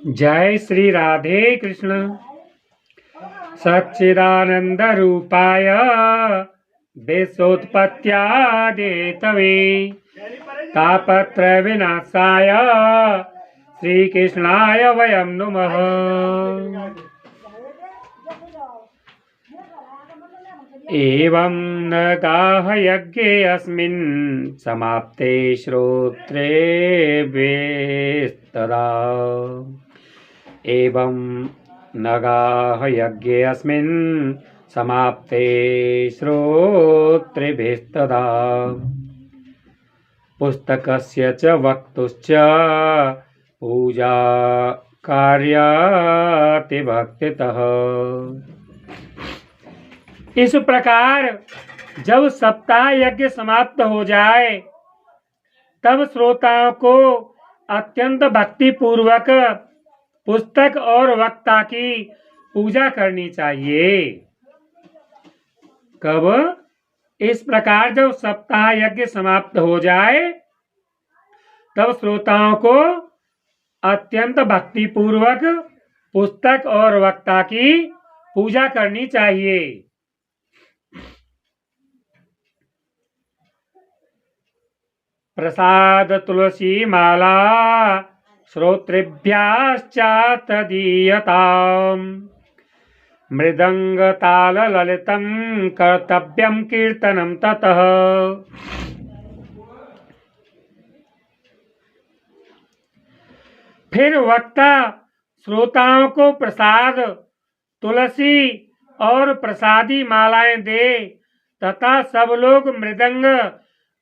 जय श्री राधे कृष्ण। सच्चिदानंद रूपाय विश्वोत्पत्त्यादिहेतवे तापत्र विनाशाय श्रीकृष्णाय वयं नुमः। एवं न गाह यज्ञे अस्मिन् समाप्ते श्रोत्रे वेस्तदा। एवं न गाह यज्ञे अस्मिन् समाप्ते श्रोत्रेभिस्तदा। पुस्तकस्य च वक्तुश्च पूजा कार्याति भक्तितः। इस प्रकार जब सप्ताह यज्ञ समाप्त हो जाए तब श्रोताओं को अत्यंत भक्ति पूर्वक पुस्तक और वक्ता की पूजा करनी चाहिए। कब? इस प्रकार जब सप्ताह यज्ञ समाप्त हो जाए तब श्रोताओं को अत्यंत भक्ति पूर्वक पुस्तक और वक्ता की पूजा करनी चाहिए। प्रसाद तुलसी माला श्रोत्रेभ्यश्च दीयताम्। मृदंग ताल ललितं कर्तव्यं कीर्तनं ततः। फिर वक्ता श्रोताओं को प्रसाद तुलसी और प्रसादी मालाएं दे तथा सब लोग मृदंग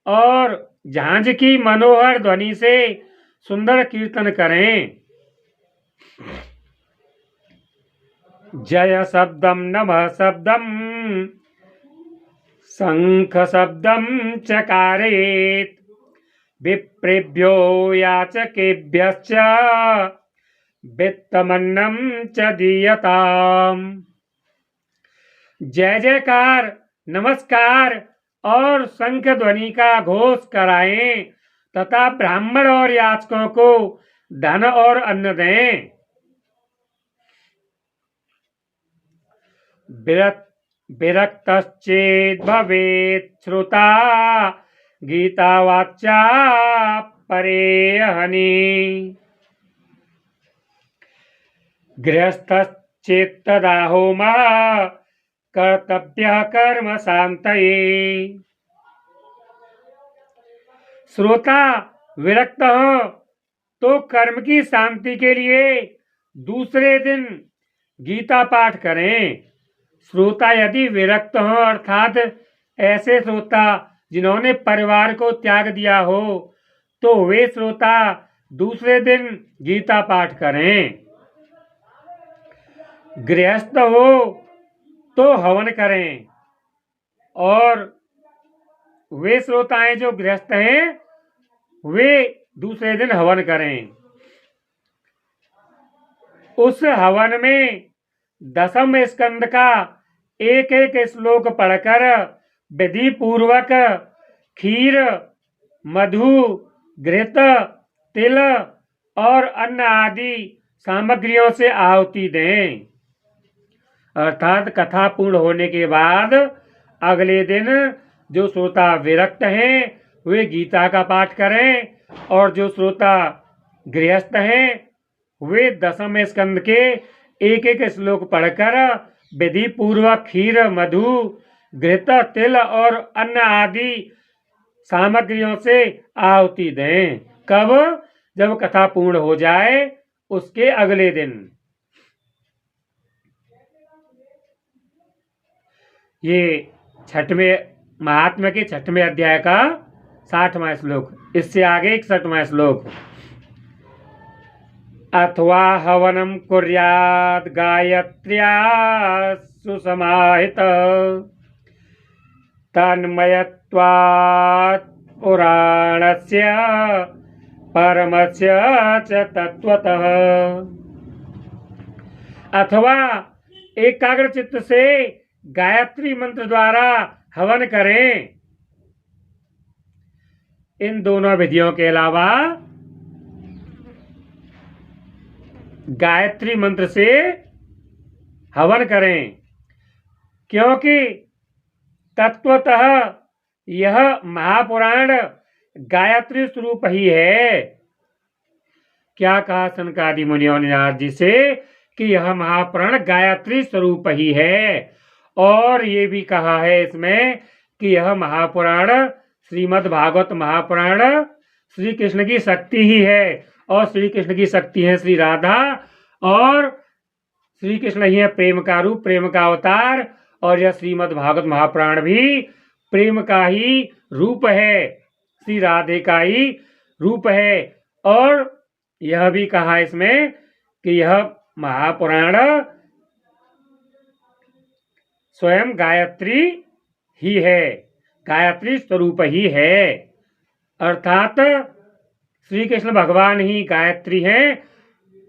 और झांझ की मनोहर ध्वनि से सुंदर कीर्तन करें। जय शब्दम नमः शब्दम शंख शब्दम चकारेत विप्रेभ्यो याचकेभ्यश्च वित्तमन्नं च दीयताम्। जय जयकार नमस्कार और शंख ध्वनि का घोष कराएं तथा ब्राह्मण और याचकों को धन और अन्न दें। विरक्तश्चेत् भवेत् श्रोता गीतावाच्या परेहनि। गृहस्थश्चेत्तदा होमः कर्तव्यः कर्म शान्तये। श्रोता विरक्त हो तो कर्म की शांति के लिए दूसरे दिन गीता पाठ करें। श्रोता यदि विरक्त हो अर्थात ऐसे श्रोता जिन्होंने परिवार को त्याग दिया हो तो वे श्रोता दूसरे दिन गीता पाठ करें। गृहस्थ हो तो हवन करें और वे श्रोताएं जो गृहस्थ हैं वे दूसरे दिन हवन करें। उस हवन में दशम स्कंद का एक एक श्लोक पढ़कर विधि पूर्वक खीर मधु घृत तिल और अन्न आदि सामग्रियों से आहुति दें। अर्थात कथा पूर्ण होने के बाद अगले दिन जो श्रोता विरक्त हैं वे गीता का पाठ करें और जो श्रोता गृहस्थ हैं वे दशम स्कंद के एक एक श्लोक पढ़कर विधि पूर्वक खीर मधु घृत तिल और अन्न आदि सामग्रियों से आहुति दें। कब? जब कथा पूर्ण हो जाए उसके अगले दिन। ये छठवें महात्म्य के छठवें अध्याय का 60वां श्लोक। इससे आगे 61वां श्लोक। अथवा हवनम कुर्यात् गायत्र्या सुसमाहित तन्मयत्वात् पुराणस्य परमस्य च तत्वतः। अथवा एकाग्र चित्त से गायत्री मंत्र द्वारा हवन करें। इन दोनों विधियों के अलावा गायत्री मंत्र से हवन करें, क्योंकि तत्वतः यह महापुराण गायत्री स्वरूप ही है। क्या कहा सनकादि मुनियों ने नारद जी से कि यह महापुराण गायत्री स्वरूप ही है, और ये भी कहा है इसमें कि यह महापुराण श्रीमद् भागवत महापुराण श्री कृष्ण की शक्ति ही है, और श्री कृष्ण की शक्ति है श्री राधा, और श्री कृष्ण ही है प्रेम का रूप, प्रेम का अवतार, और यह श्रीमद् भागवत महापुराण भी प्रेम का ही रूप है, श्री राधे का ही रूप है। और यह भी कहा इसमें कि यह महापुराण स्वयं गायत्री ही है, गायत्री स्वरूप ही है, अर्थात श्री कृष्ण भगवान ही गायत्री हैं,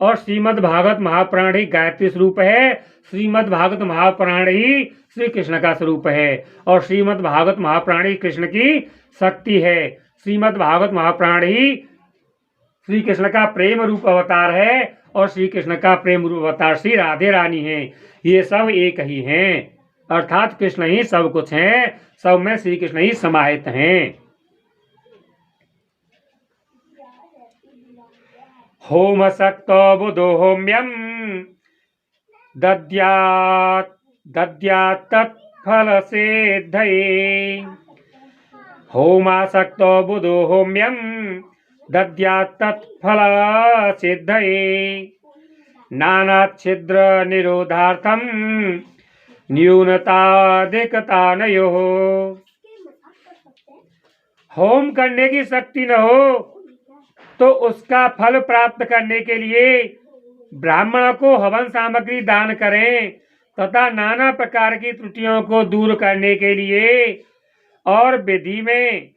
और श्रीमद् भागवत महापुराण ही गायत्री स्वरूप है। श्रीमद् भागवत महापुराण ही श्री कृष्ण का स्वरूप है, और श्रीमद् भागवत महापुराण ही कृष्ण की शक्ति है। श्रीमद् भागवत महापुराण ही श्री कृष्ण का प्रेम रूप अवतार है, और श्री कृष्ण का प्रेम रूप अवतार श्री राधे रानी है। ये सब एक ही हैं, अर्थात कृष्ण ही सब कुछ हैं, सब में श्री कृष्ण ही समाहित हैं। होम सक्तो बुधो होम्यम दद्यात् तत्फल सिद्धये। होमासक्तो बुधो होम्यम दद्यात् तत्फल सिद्धये। नानाच्छिद्र निरोधार्थम न्यूनताधिकतानयोः। होम करने की शक्ति न हो तो उसका फल प्राप्त करने के लिए ब्राह्मण को हवन सामग्री दान करें, तथा नाना प्रकार की त्रुटियों को दूर करने के लिए और विधि में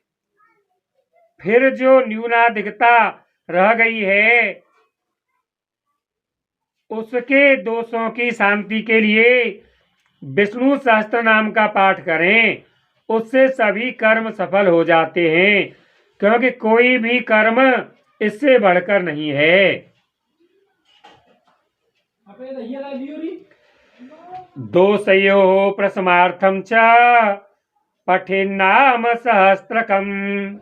फिर जो न्यूनाधिकता रह गई है उसके दोषों की शांति के लिए विष्णु सहस्त्र नाम का पाठ करें। उससे सभी कर्म सफल हो जाते हैं, क्योंकि कोई भी कर्म इससे बढ़कर नहीं है। दोषयो प्रसमार्थम च पठेन्नाम सहस्त्रकम्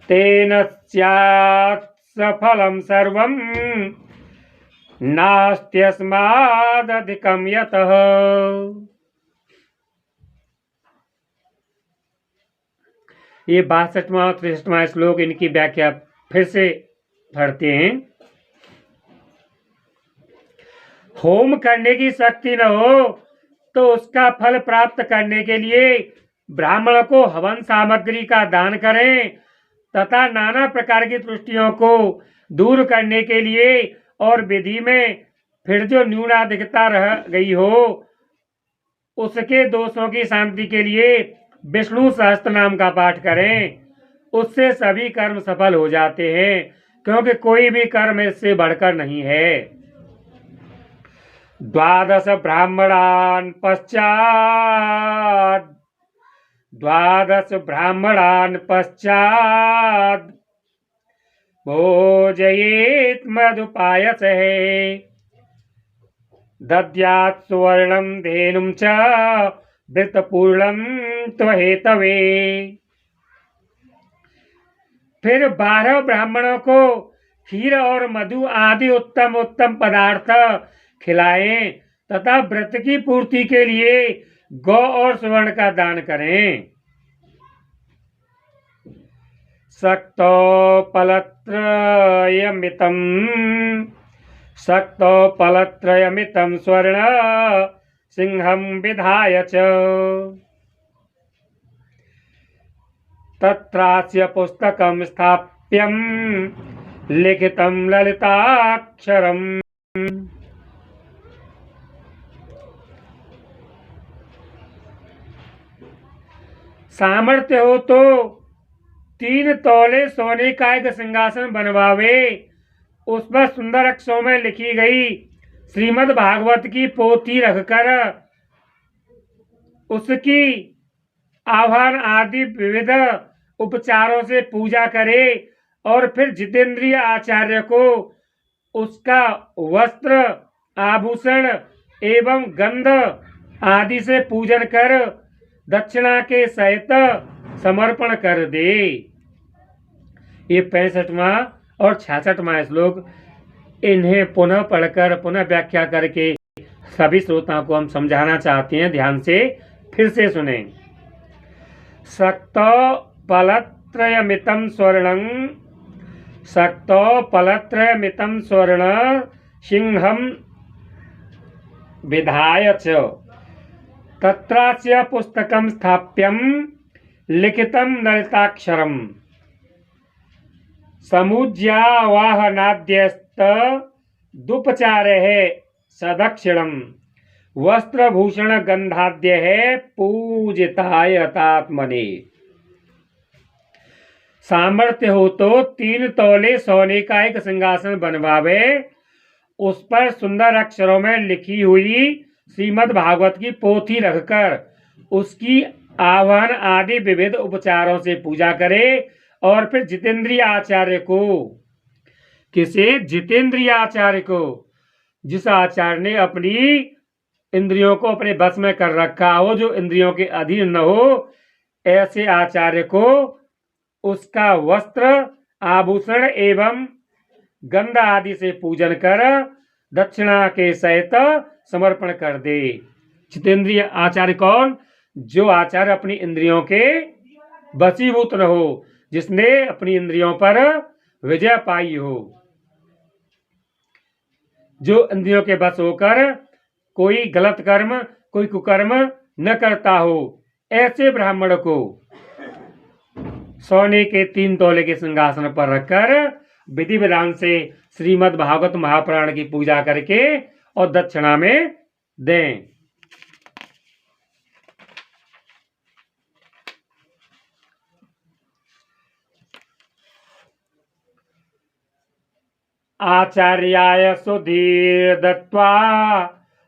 तेन स्यात् सफलम सर्वं नास्त्यस्मादधिकं यतः। ये 62वां 63वां श्लोक, इनकी व्याख्या फिर से पढ़ते हैं। होम करने की शक्ति न हो तो उसका फल प्राप्त करने के लिए ब्राह्मण को हवन सामग्री का दान करें, तथा नाना प्रकार की त्रुटियों को दूर करने के लिए और विधि में फिर जो न्यूनाधिकता रह गई हो उसके दोषों की शांति के लिए विष्णु सहस्त्र नाम का पाठ करें। उससे सभी कर्म सफल हो जाते हैं, क्योंकि कोई भी कर्म इससे बढ़कर नहीं है। द्वादश ब्राह्मणान् पश्चात् भोजयेत् मधुपायसः दद्यात् सुवर्णं धेनुं च वृतपूर्णं त्वहेतवे। फिर 12 ब्राह्मणों को खीर और मधु आदि उत्तम उत्तम पदार्थ खिलाएं, तथा व्रत की पूर्ति के लिए गौ और स्वर्ण का दान करें। शक्तोपलत्रयमितं स्वर्ण सिंहं विधाय च तत्रास्य पुस्तकं स्थाप्यं लिखितं ललिताक्षरम्। सामर्थ्य हो तो 3 तौले सोने का एक सिंहासन बनवावे, उस पर सुंदर अक्षरों में लिखी गई श्रीमद् भागवत की पोथी रखकर उसकी आह्वान आदि विविध उपचारों से पूजा करे, और फिर जितेंद्रिय आचार्य को उसका वस्त्र आभूषण एवं गंध आदि से पूजन कर दक्षिणा के सहित समर्पण कर दे। ये 65वां और 66वां श्लोक, इन्हें पुनः पढ़कर पुनः व्याख्या करके सभी श्रोताओं को हम समझाना चाहते हैं। ध्यान से फिर से सुने। सक्तो पलत्रयमितं स्वर्णं, सक्तो पलत्रयमितं स्वर्ण सिंहं विधाय च तत्रास्य पुस्तकं स्थाप्यं लिखितं ललिताक्षरम् समुज्यावाहनाद्यस्त दुपचारः सदक्षिणम् वस्त्रभूषण गंधाद्य है पूजिताय तात्मने। सामर्थ्य हो तो 3 तौले सोने का एक सिंहासन बनवावे, उस पर सुंदर अक्षरों में लिखी हुई श्रीमद् भागवत की पोथी रखकर उसकी आवाहन आदि विविध उपचारों से पूजा करे और फिर जितेंद्रिय आचार्य को, किसे? जितेंद्रिय आचार्य को, जिस आचार्य ने अपनी इंद्रियों को अपने बस में कर रखा हो, जो इंद्रियों के अधीन न हो, ऐसे आचार्य को उसका वस्त्र आभूषण एवं गंध आदि से पूजन कर दक्षिणा के सहित समर्पण कर दे। जितेंद्रिय आचार्य कौन? जो आचार्य अपनी इंद्रियों के वशीभूत न हो, जिसने अपनी इंद्रियों पर विजय पाई हो, जो इंद्रियों के बस होकर कोई गलत कर्म, कोई कुकर्म न करता हो, ऐसे ब्राह्मण को सोने के 3 तौले के सिंहासन पर रखकर विधि विधान से श्रीमद् भागवत महापुराण की पूजा करके और दक्षिणा में दें। आचार्याय सुधीर दत्वा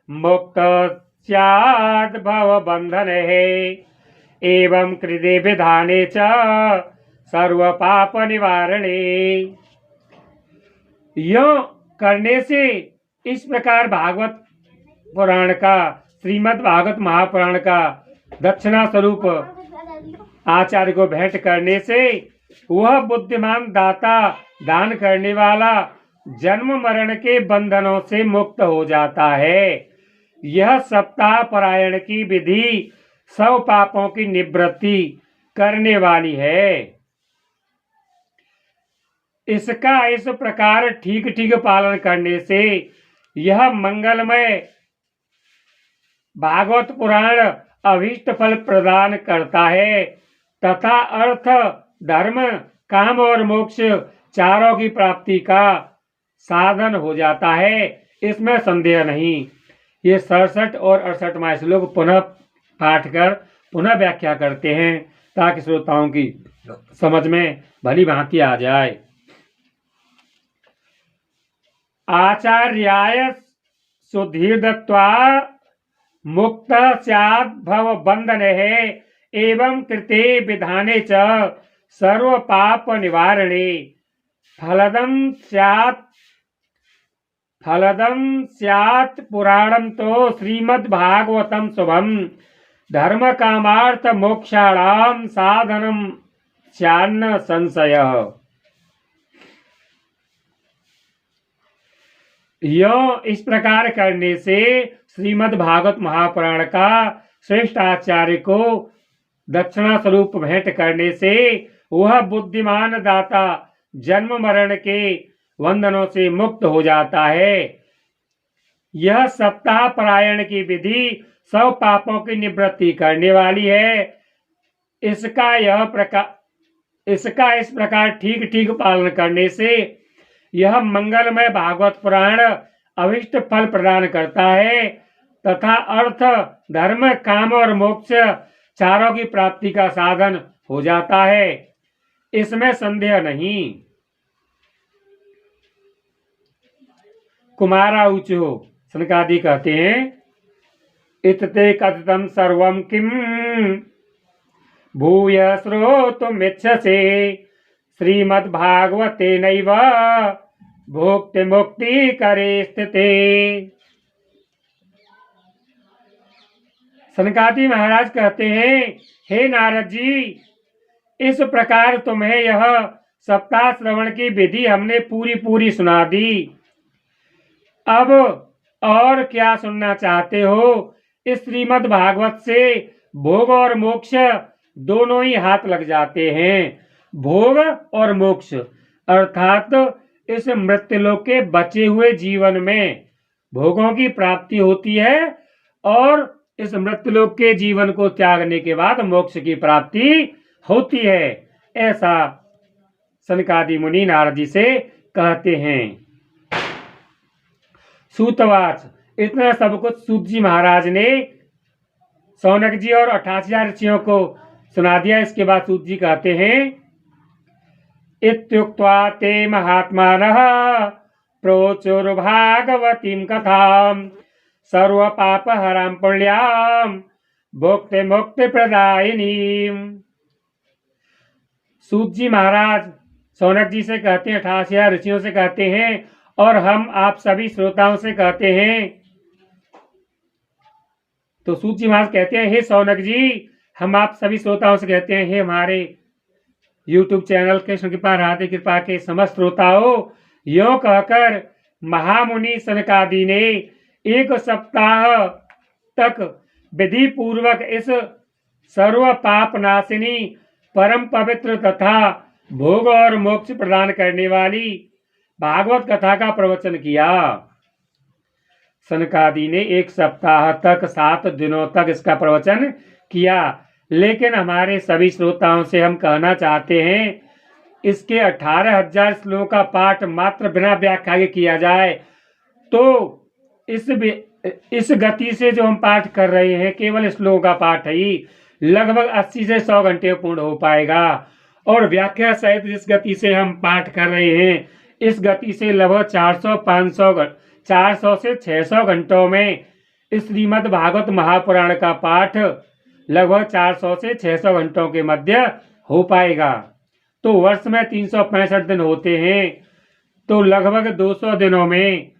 मुक्त स्याद् भव बंधने एवं कृते विधाने च सर्व पाप निवारणे। यों करने से इस प्रकार भागवत पुराण का, श्रीमद् भागवत महापुराण का दक्षिणा स्वरूप आचार्य को भेंट करने से वह बुद्धिमान दाता, दान करने वाला जन्म मरण के बंधनों से मुक्त हो जाता है। यह सप्ताह परायण की विधि सब पापों की निवृत्ति करने वाली है। इसका इस प्रकार ठीक ठीक पालन करने से यह मंगलमय भागवत पुराण अभीष्ट फल प्रदान करता है तथा अर्थ, धर्म, काम और मोक्ष चारों की प्राप्ति का साधन हो जाता है, इसमें संदेह नहीं। ये 67 और 68वां श्लोक पुनः पाठ कर पुनः व्याख्या करते हैं ताकि श्रोताओं की समझ में भली भांति आ जाए। आचार्याय सुधीर दत्वा मुक्त स्याद् भव बंधने एवं कृते विधाने च सर्व पाप निवारणे फलदं स्यात् पुराणं तो श्रीमद् भागवतं शुभम धर्म कामार्थ मोक्षाणां साधनं स्यान्न संशयः। यों इस प्रकार करने से श्रीमद् भागवत महापुराण का श्रेष्ठ आचार्य को दक्षिणा स्वरूप भेंट करने से वह बुद्धिमान दाता जन्म मरण के बंधनों से मुक्त हो जाता है। यह सप्ताह परायण की विधि सब पापों की निवृत्ति करने वाली है। इसका इस प्रकार ठीक ठीक पालन करने से यह मंगलमय भागवत पुराण अभिष्ट फल प्रदान करता है तथा अर्थ, धर्म, काम और मोक्ष चारों की प्राप्ति का साधन हो जाता है, इसमें संदेह नहीं। कुमाराऊचो सनकादि कहते हैं, इत्ते कथितं सर्वं किं भूय श्रोतुमिच्छसे श्रीमद्भागवतेनैव भोक्ति मुक्ति करे स्थिते। सनकादि महाराज कहते हैं, हे नारद जी, इस प्रकार तुम्हें यह सप्ताह श्रवण की विधि हमने पूरी पूरी सुना दी। अब और क्या सुनना चाहते हो? इस श्रीमद् भागवत से भोग और मोक्ष दोनों ही हाथ लग जाते हैं। भोग और मोक्ष अर्थात इस मृत्युलोक के बचे हुए जीवन में भोगों की प्राप्ति होती है और इस मृत्युलोक के जीवन को त्यागने के बाद मोक्ष की प्राप्ति होती है। ऐसा सनकादि मुनि नारद जी से कहते हैं। सूतवाच, इतना सब कुछ सूत जी महाराज ने सौनक जी और 88,000 ऋषियों को सुना दिया। इसके बाद सूत जी कहते हैं, इत्युक्त्वा ते महात्मानः प्रोचुर्भागवतीं कथां सर्व पाप हरां पुण्यां भुक्ति मुक्ति प्रदायिनीं। सूत जी महाराज सौनक जी से कहते हैं, 88,000 ऋषियों से कहते हैं और हम आप सभी श्रोताओं से कहते हैं। तो सूत जी महाराज कहते हैं, हे सौनक जी, हम आप सभी श्रोताओं से कहते हैं, हे हमारे YouTube चैनल कृष्ण कृपा राधे कृपा के समस्त श्रोताओं, यों कहकर महामुनि सनकादि ने 1 सप्ताह तक विधि पूर्वक इस सर्व पाप नाशिनी परम पवित्र तथा भोग और मोक्ष प्रदान करने वाली भागवत कथा का प्रवचन किया। सनकादि ने 1 सप्ताह तक 7 दिनों तक इसका प्रवचन किया। लेकिन हमारे सभी श्रोताओं से हम कहना चाहते हैं, इसके 18,000 श्लोकों का पाठ मात्र बिना व्याख्या के किया जाए तो इस गति से जो हम पाठ कर रहे हैं, केवल श्लोकों का पाठ ही लगभग 80 से 100 घंटे पूर्ण हो पाएगा। और व्याख्या सहित जिस गति से हम पाठ कर रहे हैं, इस गति से लगभग 400 से 600 घंटों में इस श्रीमद् भागवत महापुराण का पाठ लगभग 400 से 600 घंटों के मध्य हो पाएगा। तो वर्ष में 365 दिन होते हैं, तो लगभग 200 दिनों में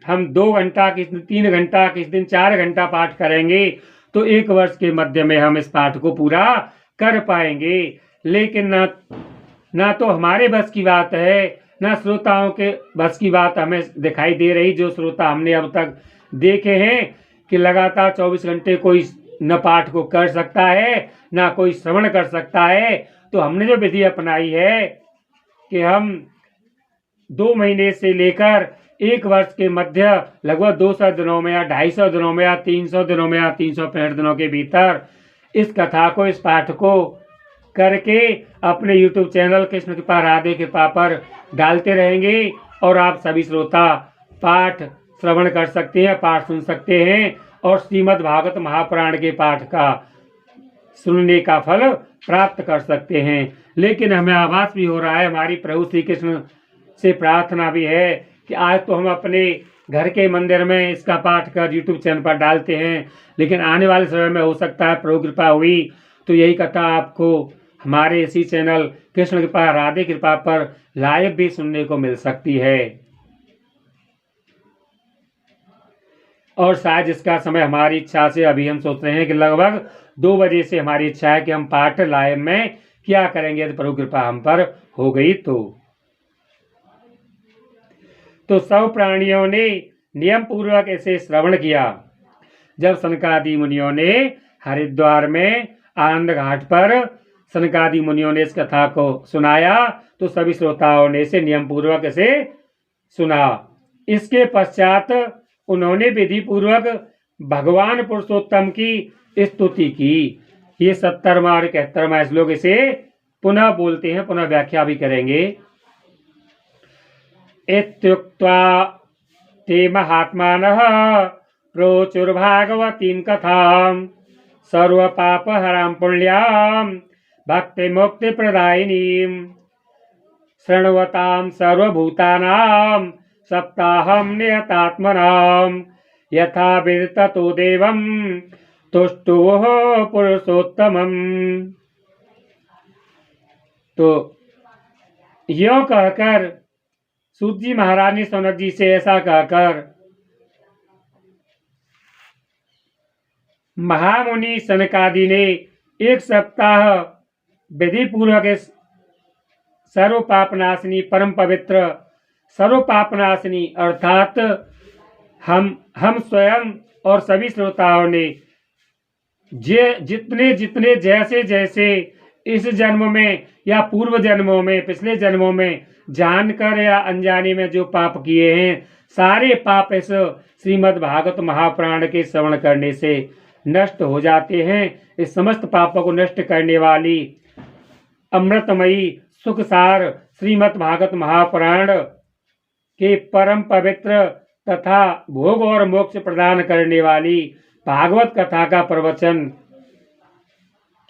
हम 2 घंटा किस 3 घंटा किस दिन 4 घंटा पाठ करेंगे तो 1 वर्ष के मध्य में हम इस पाठ को पूरा कर पाएंगे। लेकिन ना तो हमारे बस की बात है, ना श्रोताओं के बस की बात हमें दिखाई दे रही। जो श्रोता हमने अब तक देखे हैं कि लगातार 24 घंटे कोई न पाठ को कर सकता है, ना कोई श्रवण कर सकता है। तो हमने जो विधि अपनाई है कि हम 2 महीने से लेकर 1 वर्ष के मध्य लगभग 200 दिनों में या 250 दिनों में या 300 दिनों में या 365 दिनों के भीतर इस कथा को, इस पाठ को करके अपने YouTube चैनल कृष्ण कृपा राधे कृपा पर डालते रहेंगे और आप सभी श्रोता पाठ श्रवण कर सकते हैं, पाठ सुन सकते हैं और श्रीमद् भागवत महापुराण के पाठ का सुनने का फल प्राप्त कर सकते हैं। लेकिन हमें आभास भी हो रहा है, हमारी प्रभु श्री कृष्ण से प्रार्थना भी है कि आज तो हम अपने घर के मंदिर में इसका पाठ कर YouTube चैनल पर डालते हैं, लेकिन आने वाले समय में हो सकता है प्रभु कृपा हुई तो यही कथा आपको हमारे इसी चैनल कृष्ण कृपा राधे कृपा पर लाइव भी सुनने को मिल सकती है। और शायद इसका समय हमारी इच्छा से अभी हम सोच रहे हैं कि लगभग 2 बजे से हमारी इच्छा है कि हम पाठ लाइव में क्या करेंगे यदि प्रभु कृपा हम पर हो गई तो सब प्राणियों ने नियम पूर्वक इसे श्रवण किया। जब सनकादि मुनियों ने हरिद्वार में आनंद घाट पर सनकादि मुनियों ने इस कथा को सुनाया तो सभी श्रोताओं ने इसे नियम पूर्वक इसे सुना। इसके पश्चात उन्होंने विधि पूर्वक भगवान पुरुषोत्तम की स्तुति की। ये 70वां और 71वां श्लोक इसे पुनः बोलते हैं, पुनः व्याख्या भी करेंगे। इत्युक्त्वा ते महात्मानः प्रोचुर्भागवतीं कथां सर्व पाप हरां पुण्यां भक्ति मुक्ति प्रदायिनीं शृण्वतां सर्वभूतानां सप्ताहं नियतात्मनां यथा विदितो देवं तुष्टुः पुरुषोत्तमम्। तो यों कहकर सूत जी महाराज ने सौनक जी से ऐसा कहकर महामुनि सनकादि ने 1 सप्ताह विधि पूर्वक सर्व पापनाशिनी परम पवित्र सर्व पापनाशिनी अर्थात हम स्वयं और सभी श्रोताओं ने जितने जितने जैसे जैसे इस जन्म में या पूर्व जन्मों में पिछले जन्मों में जानकर या अनजाने में जो पाप किए हैं, सारे पाप इस श्रीमद् भागवत महापुराण के श्रवण करने से नष्ट हो जाते हैं। इस समस्त पापों को नष्ट करने वाली अमृतमयी सुखसार श्रीमद् भागवत महापुराण के परम पवित्र तथा भोग और मोक्ष प्रदान करने वाली भागवत कथा का प्रवचन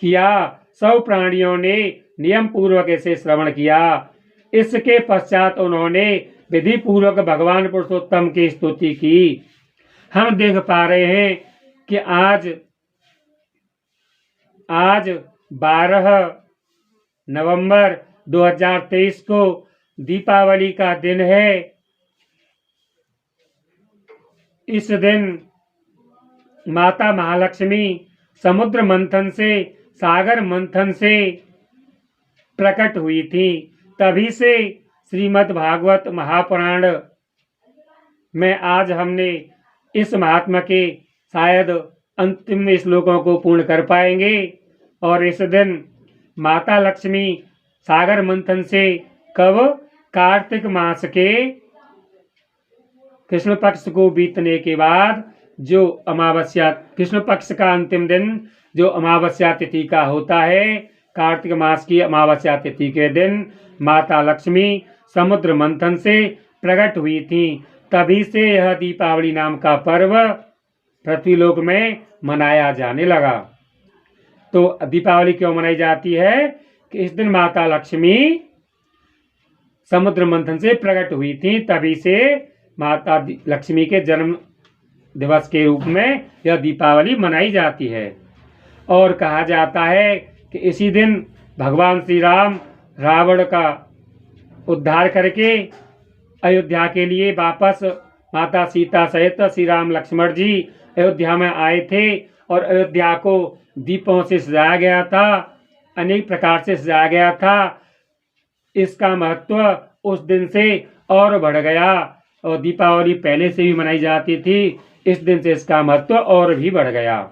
किया। सब प्राणियों ने नियम पूर्वक इसे श्रवण किया। इसके पश्चात उन्होंने विधि पूर्वक भगवान पुरुषोत्तम की स्तुति की। हम देख पा रहे हैं कि आज 12 नवंबर 2023 को दीपावली का दिन है। इस दिन माता महालक्ष्मी समुद्र मंथन से सागर मंथन से प्रकट हुई थी। तभी से श्रीमद् भागवत महापुराण में आज हमने इस महात्मा के शायद अंतिम श्लोकों को पूर्ण कर पाएंगे। और इस दिन माता लक्ष्मी सागर मंथन से कब? कार्तिक मास के कृष्ण पक्ष को बीतने के बाद जो अमावस्या, कृष्ण पक्ष का अंतिम दिन जो अमावस्या तिथि का होता है, कार्तिक मास की अमावस्या तिथि के दिन माता लक्ष्मी समुद्र मंथन से प्रकट हुई थी। तभी से यह दीपावली नाम का पर्व पृथ्वीलोक में मनाया जाने लगा। तो दीपावली क्यों मनाई जाती है? कि इस दिन माता लक्ष्मी समुद्र मंथन से प्रकट हुई थी। तभी से माता लक्ष्मी के जन्म दिवस के रूप में यह दीपावली मनाई जाती है। और कहा जाता है कि इसी दिन भगवान श्री राम रावण का उद्धार करके अयोध्या के लिए वापस माता सीता सहित श्री राम लक्ष्मण जी अयोध्या में आए थे। और अयोध्या को दीपों से सजाया गया था, अनेक प्रकार से सजाया गया था। इसका महत्व उस दिन से और बढ़ गया। और दीपावली पहले से भी मनाई जाती थी, इस दिन से इसका महत्व और भी बढ़ गया।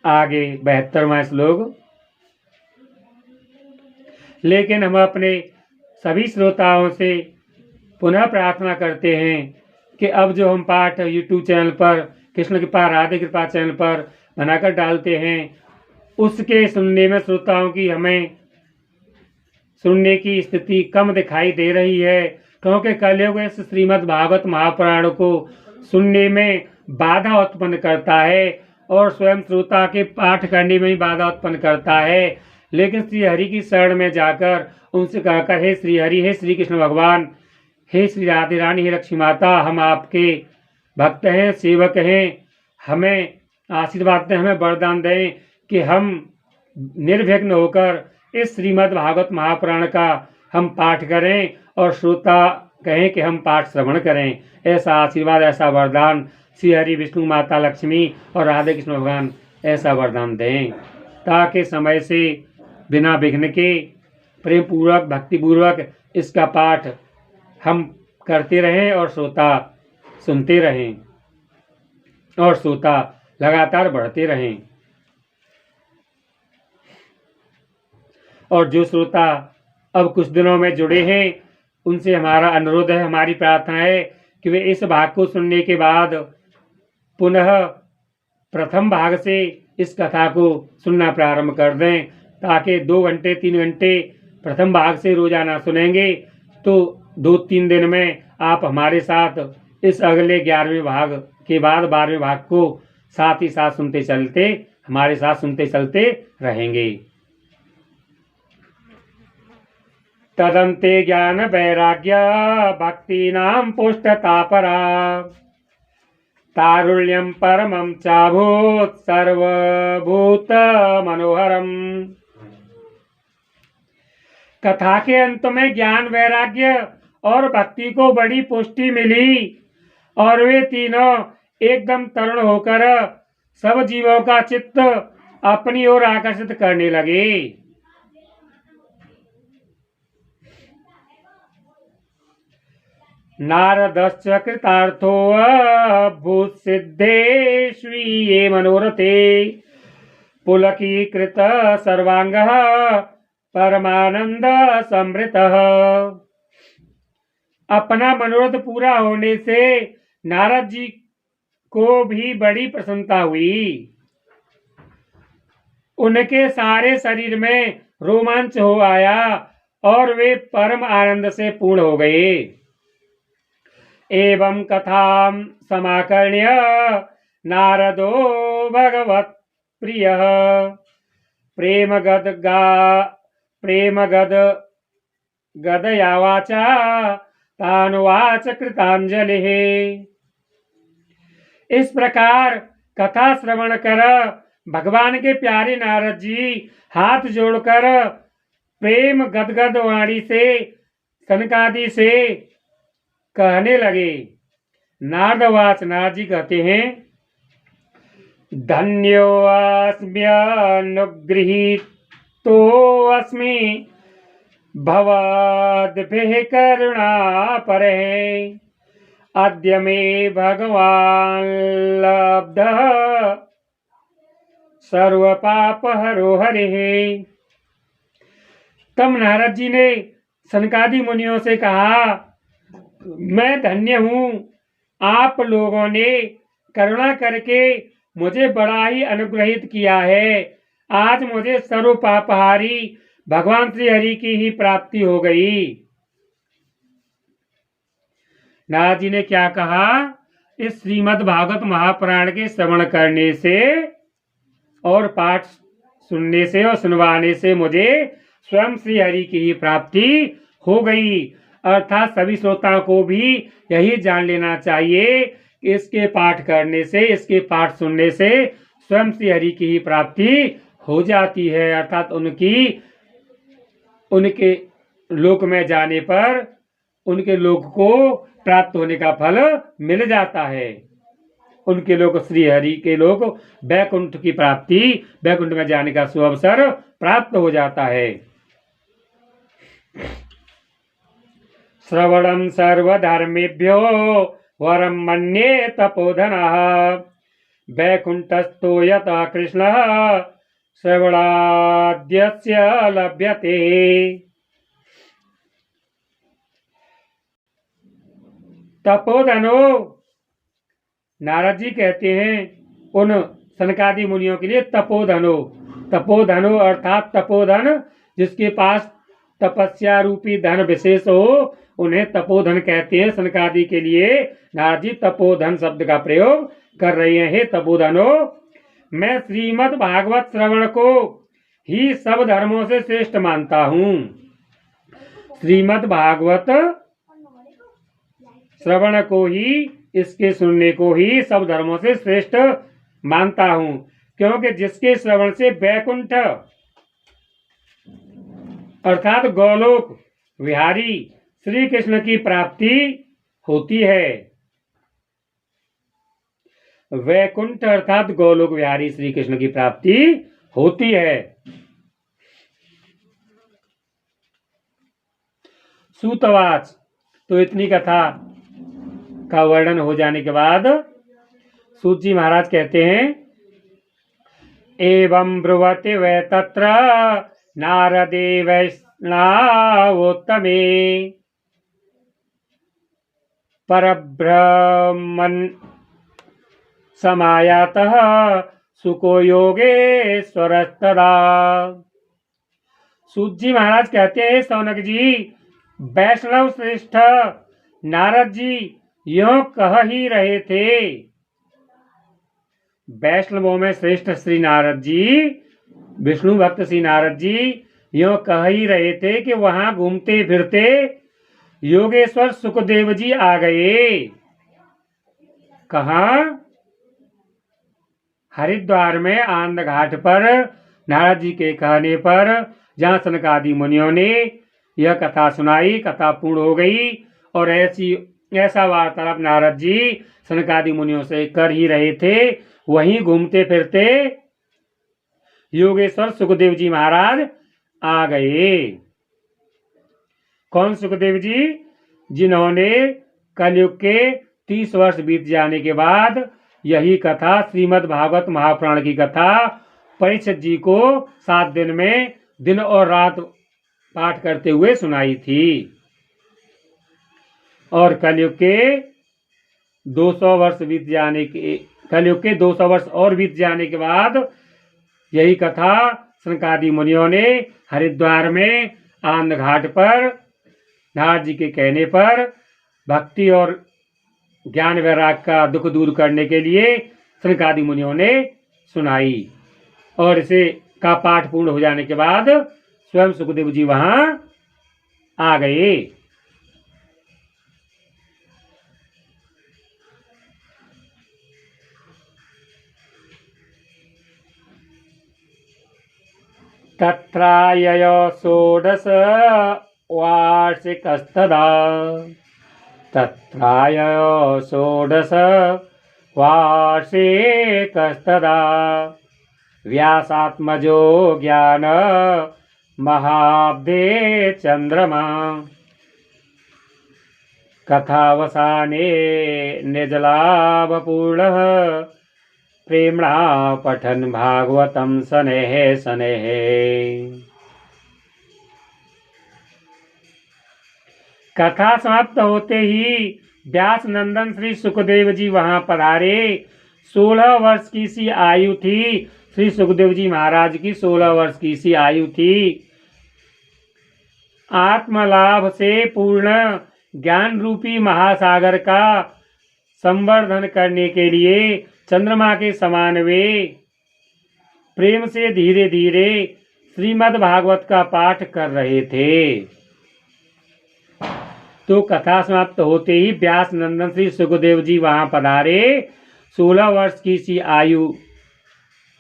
आगे 72वां श्लोक। लेकिन हम अपने सभी श्रोताओं से पुनः प्रार्थना करते हैं कि अब जो हम पाठ यूट्यूब चैनल पर कृष्ण कृपा राधे कृपा चैनल पर बनाकर डालते हैं, उसके सुनने में श्रोताओं की हमें सुनने की स्थिति कम दिखाई दे रही है। क्योंकि कलयुग इस श्रीमद् भागवत महापुराण को सुनने में बाधा उत्पन्न करता है और स्वयं श्रोता के पाठ करने में ही बाधा उत्पन्न करता है। लेकिन श्री हरि की शरण में जाकर उनसे कहकर, हे श्री हरि, हे श्री कृष्ण भगवान, हे श्री राधे रानी, हे लक्ष्मी माता, हम आपके भक्त हैं, सेवक हैं, हमें आशीर्वाद दें, हमें वरदान दें कि हम निर्विघ्न होकर इस श्रीमद् भागवत महापुराण का हम पाठ करें और श्रोता कहें कि हम पाठ श्रवण करें। ऐसा आशीर्वाद, ऐसा वरदान श्री हरि, विष्णु माता लक्ष्मी और राधे कृष्ण भगवान ऐसा वरदान दें, ताकि समय से बिना विघ्न के प्रेम पूर्वक भक्ति पूर्वक इसका पाठ हम करते रहें और श्रोता सुनते रहें और श्रोता लगातार बढ़ते रहें। और जो श्रोता अब कुछ दिनों में जुड़े हैं, उनसे हमारा अनुरोध है, हमारी प्रार्थना है कि वे इस भाग को सुनने के बाद पुनः प्रथम भाग से इस कथा को सुनना प्रारंभ कर दें, ताकि 2 घंटे 3 घंटे प्रथम भाग से रोजाना सुनेंगे तो 2-3 दिन में आप हमारे साथ इस अगले 11वें भाग के बाद 12वें भाग को साथ ही साथ सुनते चलते हमारे साथ सुनते चलते रहेंगे। तदंते ज्ञान वैराग्य भक्ति नाम पुष्टता परा तारुण्यम परमं चाभूत सर्वभूत मनोहरम। कथा के अंत में ज्ञान, वैराग्य और भक्ति को बड़ी पुष्टि मिली और वे तीनों एकदम तरुण होकर सब जीवों का चित्त अपनी ओर आकर्षित करने लगे। नारदश्च कृतार्थो भूत सिद्धे स्वीये मनोरथे पुलकीकृत सर्वांगः परमानंद समृतः। अपना मनोरथ पूरा होने से नारद जी को भी बड़ी प्रसन्नता हुई। उनके सारे शरीर में रोमांच हो आया और वे परम आनंद से पूर्ण हो गए। एवं कथां समाकर्ण्य नारदो भगवत प्रियः प्रेमगद गदयावाचा तानुवाच कृतांजलिः। इस प्रकार कथा श्रवण कर भगवान के प्यारे नारद जी हाथ जोड़कर प्रेम गदगद वाणी से सनकादि से कहने लगे। नारदवाच, नारद जी कहते हैं, धन्योऽस्म्यनुगृहीतोऽस्मि भवद्भिः करुणापरैः अद्य मे भगवान् लब्धः सर्वपापहरो हरिः। तब नारद जी ने सनकादि मुनियों से कहा, मैं धन्य हूँ, आप लोगों ने करुणा करके मुझे बड़ा ही अनुग्रहित किया है। आज मुझे सर्व पापहारी भगवान श्री हरि की ही प्राप्ति हो गई। नारद जी ने क्या कहा, इस श्रीमद् भागवत महापुराण के श्रवण करने से और पाठ सुनने से और सुनवाने से मुझे स्वयं श्री हरि की ही प्राप्ति हो गई। अर्थात सभी श्रोताओं को भी यही जान लेना चाहिए कि इसके पाठ करने से, इसके पाठ सुनने से स्वयं श्री हरि की ही प्राप्ति हो जाती है। अर्थात उनके लोक में जाने पर उनके लोक को प्राप्त होने का फल मिल जाता है। उनके लोक श्री हरि के लोक वैकुंठ की प्राप्ति, वैकुंठ में जाने का सुअवसर प्राप्त हो जाता है। श्रवणं सर्वधर्मेभ्यो वरं मन्ये तपोधनः वैकुंठस्थो यतः कृष्णः श्रवणाद्यस्य लभ्यते। तपोधनो, नारद जी कहते हैं उन सनकादि मुनियों के लिए तपोधनो अर्थात तपोधन, जिसके पास तपस्या रूपी धन विशेष हो उन्हें तपोधन कहते हैं। सनकादि के लिए नारद जी तपोधन शब्द का प्रयोग कर रहे हैं। तपोधनो, मैं श्रीमद् भागवत श्रवण को ही सब धर्मों से श्रेष्ठ मानता हूँ। श्रीमद् भागवत श्रवण को ही, इसके सुनने को ही सब धर्मों से श्रेष्ठ मानता हूँ, क्योंकि जिसके श्रवण से वैकुंठ अर्थात गोलोक विहारी श्री कृष्ण की प्राप्ति होती है। वैकुंठ अर्थात गोलोक विहारी श्री कृष्ण की प्राप्ति होती है। सूतवाच, तो इतनी कथा का वर्णन हो जाने के बाद सूत जी महाराज कहते हैं, एवं ब्रुवते वै तत्र नारदे वैष्णवोत्तमे परब्रह्मन् समायातः सुको योगेश्वरस्तदा। सूत जी महाराज कहते हैं, सौनक जी, वैष्णव श्रेष्ठ नारद जी यों कह ही रहे थे। वैष्णवों में श्रेष्ठ श्री नारद जी, विष्णु भक्त श्री नारद जी यों कह ही रहे थे कि वहां घूमते फिरते योगेश्वर सुखदेव जी आ गए। कहाँ? हरिद्वार में आनंद घाट पर नारद जी के कहने पर जहाँ सनकादि मुनियों ने यह कथा सुनाई, कथा पूर्ण हो गई। और ऐसा वार्तालाप नारद जी सनकादि मुनियों से कर ही रहे थे। वहीं घूमते फिरते योगेश्वर सुखदेव जी महाराज आ गए। कौन सुखदेव जी? जिन्होंने कलयुग के 30 वर्ष बीत जाने के बाद यही कथा श्रीमद् भागवत महापुराण की कथा परीक्षित जी को 7 दिन में दिन और रात पाठ करते हुए सुनाई थी। और कलयुग के 200 वर्ष और बीत जाने के बाद यही कथा सनकादि मुनियों ने हरिद्वार में आनंद घाट पर नारद जी के कहने पर भक्ति और ज्ञान वैराग का दुख दूर करने के लिए सनकादि मुनियों ने सुनाई। और इसे का पाठ पूर्ण हो जाने के बाद स्वयं सुखदेव जी वहां आ गए। तत्रायय षोडश वार्षिकस्तदा व्यासात्मजो ज्ञान महाब्दे चंद्रमा कथावसाने निजलाभपूर्णः प्रेम्णा पठन् भागवतं शनैः शनैः। कथा समाप्त होते ही व्यास नंदन श्री सुखदेव जी वहां पधारे। 16 वर्ष की सी आयु थी। श्री सुखदेव जी महाराज की 16 वर्ष की सी आयु थी। आत्मलाभ से पूर्ण ज्ञान रूपी महासागर का संवर्धन करने के लिए चंद्रमा के समान वे प्रेम से धीरे धीरे श्रीमद् भागवत का पाठ कर रहे थे। तो कथा समाप्त होते ही व्यास नंदन श्री सुखदेव जी वहां पधारे। 16 वर्ष की सी आयु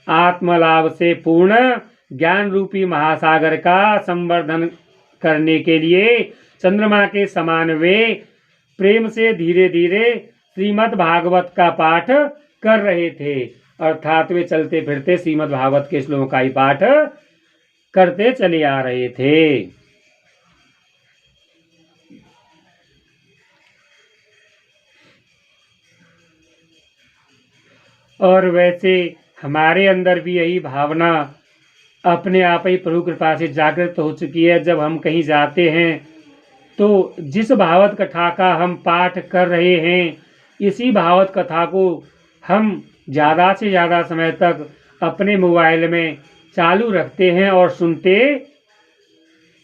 आत्मलाभ से पूर्ण ज्ञान रूपी महासागर का संवर्धन करने के लिए चंद्रमा के समान वे प्रेम से धीरे धीरे श्रीमद् भागवत का पाठ कर रहे थे। अर्थात वे चलते फिरते श्रीमद् भागवत के श्लोकों का ही पाठ करते चले आ रहे थे। और वैसे हमारे अंदर भी यही भावना अपने आप ही प्रभु कृपा से जागृत हो चुकी है। जब हम कहीं जाते हैं तो जिस भागवत कथा का हम पाठ कर रहे हैं, इसी भागवत कथा को हम ज़्यादा से ज़्यादा समय तक अपने मोबाइल में चालू रखते हैं और सुनते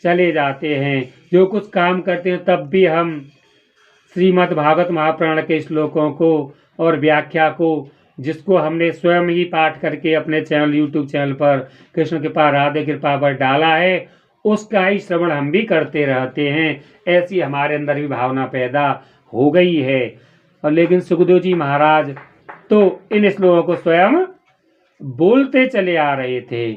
चले जाते हैं। जो कुछ काम करते हैं तब भी हम श्रीमद् भागवत महापुराण के श्लोकों को और व्याख्या को, जिसको हमने स्वयं ही पाठ करके अपने चैनल यूट्यूब चैनल पर कृष्ण कृपा राधे कृपा पर डाला है, उसका ही श्रवण हम भी करते रहते हैं। ऐसी हमारे अंदर भी भावना पैदा हो गई है। और लेकिन सुखदेव जी महाराज तो इन श्लोकों को स्वयं बोलते चले आ रहे थे,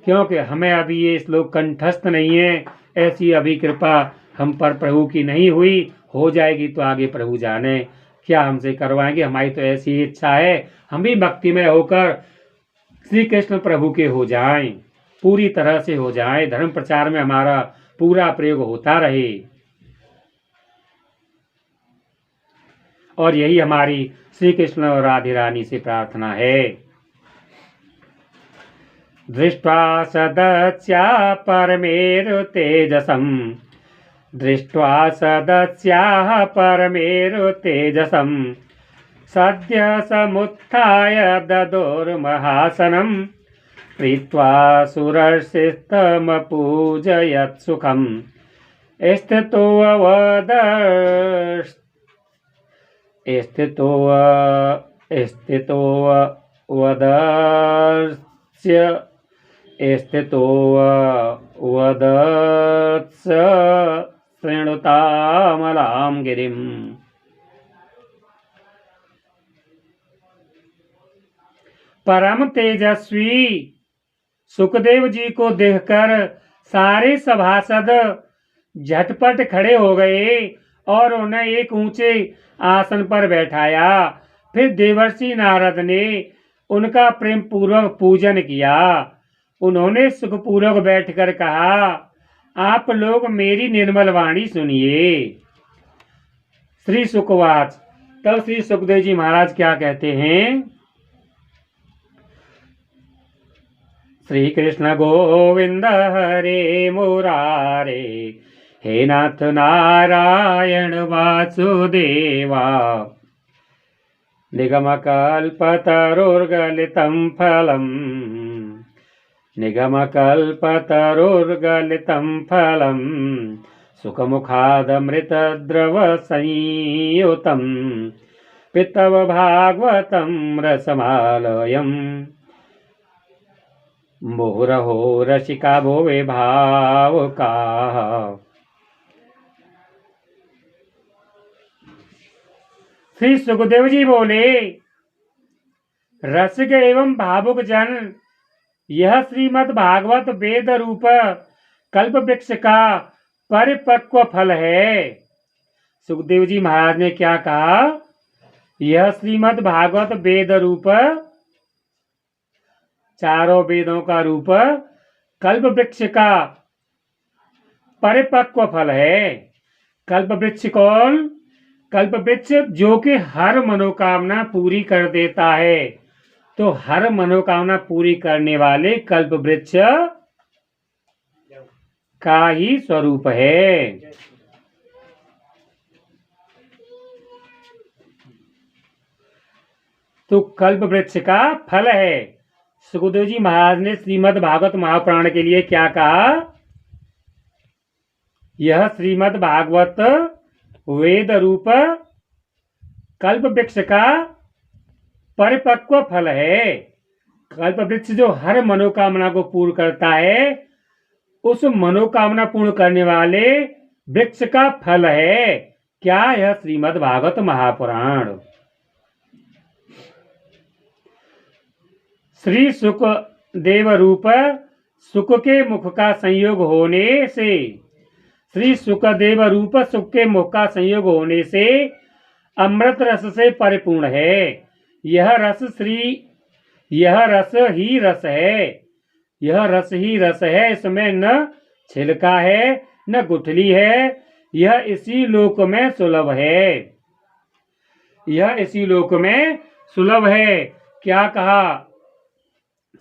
क्योंकि हमें अभी ये श्लोक कंठस्थ नहीं है। ऐसी अभी कृपा हम पर प्रभु की नहीं हुई। हो जाएगी तो आगे प्रभु जाने क्या हमसे करवाएंगे। हमारी तो ऐसी इच्छा है हम भी भक्तिमय होकर श्री कृष्ण प्रभु के हो जाएं, पूरी तरह से हो जाएं। धर्म प्रचार में हमारा पूरा प्रयोग होता रहे। और यही हमारी श्री कृष्ण और राधे रानी से प्रार्थना है। दृष्ट्वा सदस्या परमेरु तेजसम् दृष्ट्वा सदस्याः परमेरु तेजसम् सद्य समुत्थाय ददोर्महासनम् प्रीत्वा सुरर्षिस्तमपूजयत् सुखम् स्थितोऽवदर्श्य श्रृणुतामलां गिरिम्। परम तेजस्वी सुखदेव जी को देखकर सारे सभासद झटपट खड़े हो गए और उन्हें एक ऊंचे आसन पर बैठाया। फिर देवर्षि नारद ने उनका प्रेम पूर्वक पूजन किया। उन्होंने सुखपूर्वक बैठकर कहा, आप लोग मेरी निर्मल वाणी सुनिए। श्री सुखवाच। तब श्री सुखदेव जी महाराज क्या कहते हैं? श्री कृष्ण गोविंद हरे मुरारे, हे नाथ नारायण वासुदेवा, निगमकल्पतरुर्गलितं फलम्, निगमकल्पतरुर्गलितं फलम्, सुखमुखादमृतद्रवसंयुतं, पितव भागवतं रसमालयम्, मुहुरहो रसिका भुवि भावुकाः। श्री सुखदेव जी बोले, रसिक एवं भावुक जन, यह श्रीमद् भागवत वेद रूप कल्प वृक्ष का परिपक्व फल है। सुखदेव जी महाराज ने क्या कहा? यह श्रीमद् भागवत वेद रूप, चारों वेदों का रूप कल्प वृक्ष का परिपक्व फल है। कल्प वृक्ष कौन? कल्प वृक्ष जो कि हर मनोकामना पूरी कर देता है। तो हर मनोकामना पूरी करने वाले कल्प वृक्ष का ही स्वरूप है। तो कल्प वृक्ष का फल है। सुखदेव जी महाराज ने श्रीमद् भागवत महापुराण के लिए क्या कहा? यह श्रीमद् भागवत वेद रूप कल्प वृक्ष का परिपक्व फल है। कल्प वृक्ष जो हर मनोकामना को पूर्ण करता है, उस मनोकामना पूर्ण करने वाले वृक्ष का फल है। क्या? यह श्रीमद् भागवत महापुराण। श्री सुख देव रूप सुख के मुख का संयोग होने से, श्री सुखदेव रूप सुख के मुख का संयोग होने से अमृत रस से परिपूर्ण है। यह रस ही रस है। यह रस ही रस है। इसमें न छिलका है न गुठली है। यह इसी लोक में सुलभ है। यह इसी लोक में सुलभ है। क्या कहा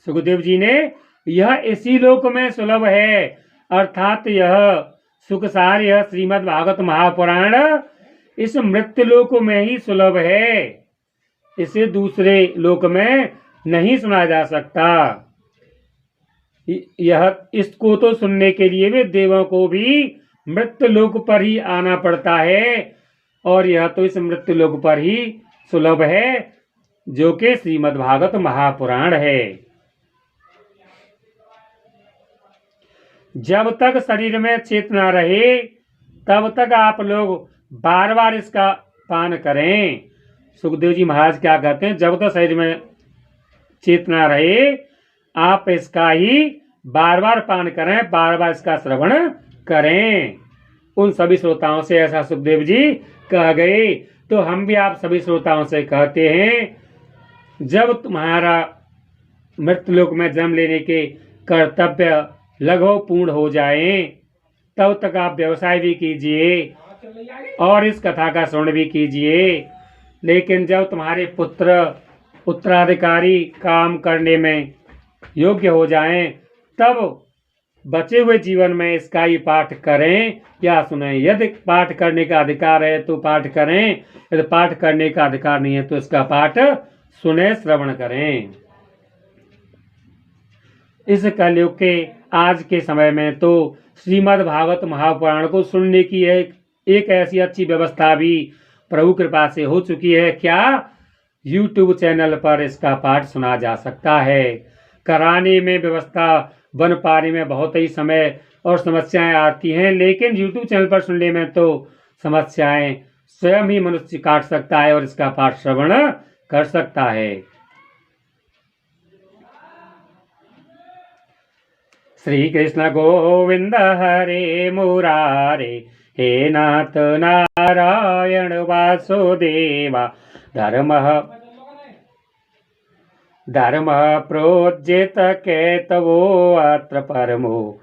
सुखदेव जी ने? यह इसी लोक में सुलभ है। अर्थात यह सुखसार, यह श्रीमद् भागवत महापुराण इस मृत्यु लोक में ही सुलभ है। इसे दूसरे लोक में नहीं सुना जा सकता। इसको तो सुनने के लिए भी देवों को भी मृत्यु लोक पर ही आना पड़ता है, और यह तो इस मृत्यु लोक पर ही सुलभ है, जो कि श्रीमद् भागवत महापुराण है। जब तक शरीर में चेतना रहे तब तक आप लोग बार बार इसका पान करें। सुखदेव जी महाराज क्या कहते हैं? जब तक शरीर में चेतना रहे आप इसका ही बार बार पान करें, बार बार इसका श्रवण करें। उन सभी श्रोताओं से ऐसा सुखदेव जी कह गए। तो हम भी आप सभी श्रोताओं से कहते हैं, जब तुम्हारा मृत्युलोक में जन्म लेने के कर्तव्य लगभग पूर्ण हो जाएं, तब तक आप व्यवसाय भी कीजिए और इस कथा का श्रवण भी कीजिए। लेकिन जब तुम्हारे पुत्र उत्तराधिकारी काम करने में योग्य हो जाएं, तब बचे हुए जीवन में इसका ही पाठ करें या सुनें। यदि पाठ करने का अधिकार है तो पाठ करें, यदि पाठ करने का अधिकार नहीं है तो इसका पाठ सुने, श्रवण करें। इस कलयुग के आज के समय में तो श्रीमद् भागवत महापुराण को सुनने की एक ऐसी अच्छी व्यवस्था भी प्रभु कृपा से हो चुकी है। क्या? YouTube चैनल पर इसका पाठ सुना जा सकता है। कराने में व्यवस्था बन पाने में बहुत ही समय और समस्याएं आती हैं, लेकिन YouTube चैनल पर सुनने में तो समस्याएं स्वयं ही मनुष्य काट सकता है और इसका पाठ श्रवण कर सकता है। श्री कृष्ण गोविंद हरे मुरारे, हे नाथ नारायण वासुदेवा। धर्म प्रोज्जित केतवो अत्र परमो,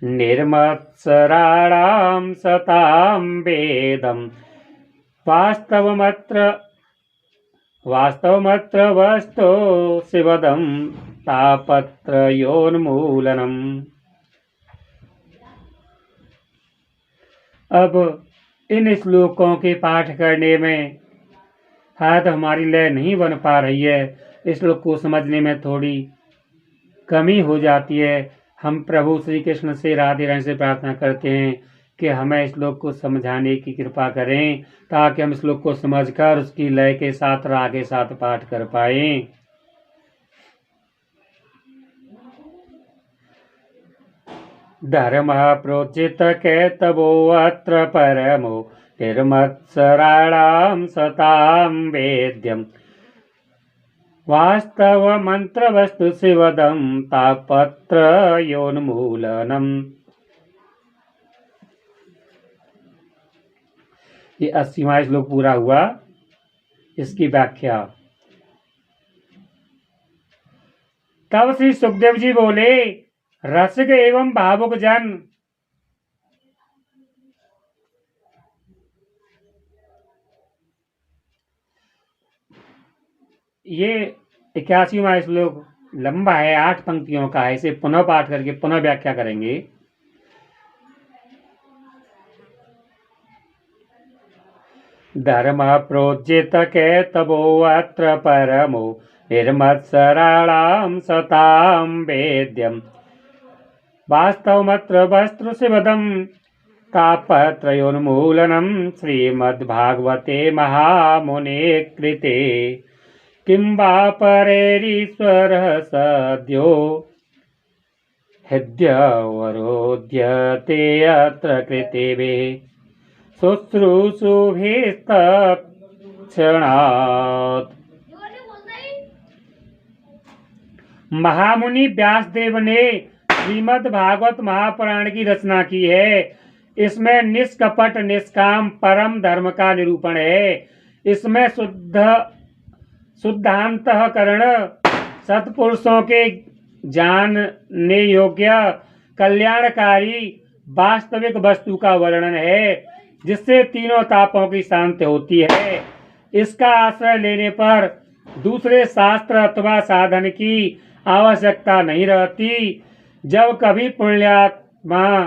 निर्मत्सराणां सतां वेदम्। वास्तवमत्र वस्तु शिवदं तापत्रयोन्मूलनम्। अब इन श्लोकों के पाठ करने में शायद हमारी लय नहीं बन पा रही है, इस श्लोक को समझने में थोड़ी कमी हो जाती है। हम प्रभु श्री कृष्ण से, राधे रानी से प्रार्थना करते हैं कि हमें इस श्लोक को समझाने की कृपा करें, ताकि हम इस श्लोक को समझकर उसकी लय के साथ राग के साथ पाठ कर पाएं। धर्म प्रोचित केतवो अत्र परमो, निर्मत्सराणां सतां वेद्यम्। वास्तव मंत्र वस्तु शिवदं तापत्रयोन्मूलनम्। ये 80वां श्लोक पूरा हुआ। इसकी व्याख्या। तब श्री सुखदेव जी बोले, रसिक एवं भावुक जन ये 81वां श्लोक लंबा है, 8 पंक्तियों का है। इसे पुनः पाठ करके पुनः व्याख्या करेंगे। धर्म प्रोज्जित केतवो अत्र परमो, निर्मत्सराणां सतां वेद्यम्। वास्तवमत्र वस्तु शिवदं तापत्रयोन्मूलनम्। श्रीमद्भागवते महामुने कृते, किं वा परेरीश्वरः सद्यो ह्यवरोध्यते अत्र कृतेभिः शुश्रूषुभिस्तत्क्षणात्। महामुनि व्यासदेव ने श्रीमद् भागवत महापुराण की रचना की है। इसमें निष्कपट निष्काम परम धर्म का निरूपण है। इसमें शुद्धांतःकरण सत्पुरुषों के जानने योग्य कल्याणकारी वास्तविक वस्तु का वर्णन है, जिससे तीनों तापों की शांति होती है। इसका आश्रय लेने पर दूसरे शास्त्र अथवा साधन की आवश्यकता नहीं रहती। जब कभी पुण्यात्मा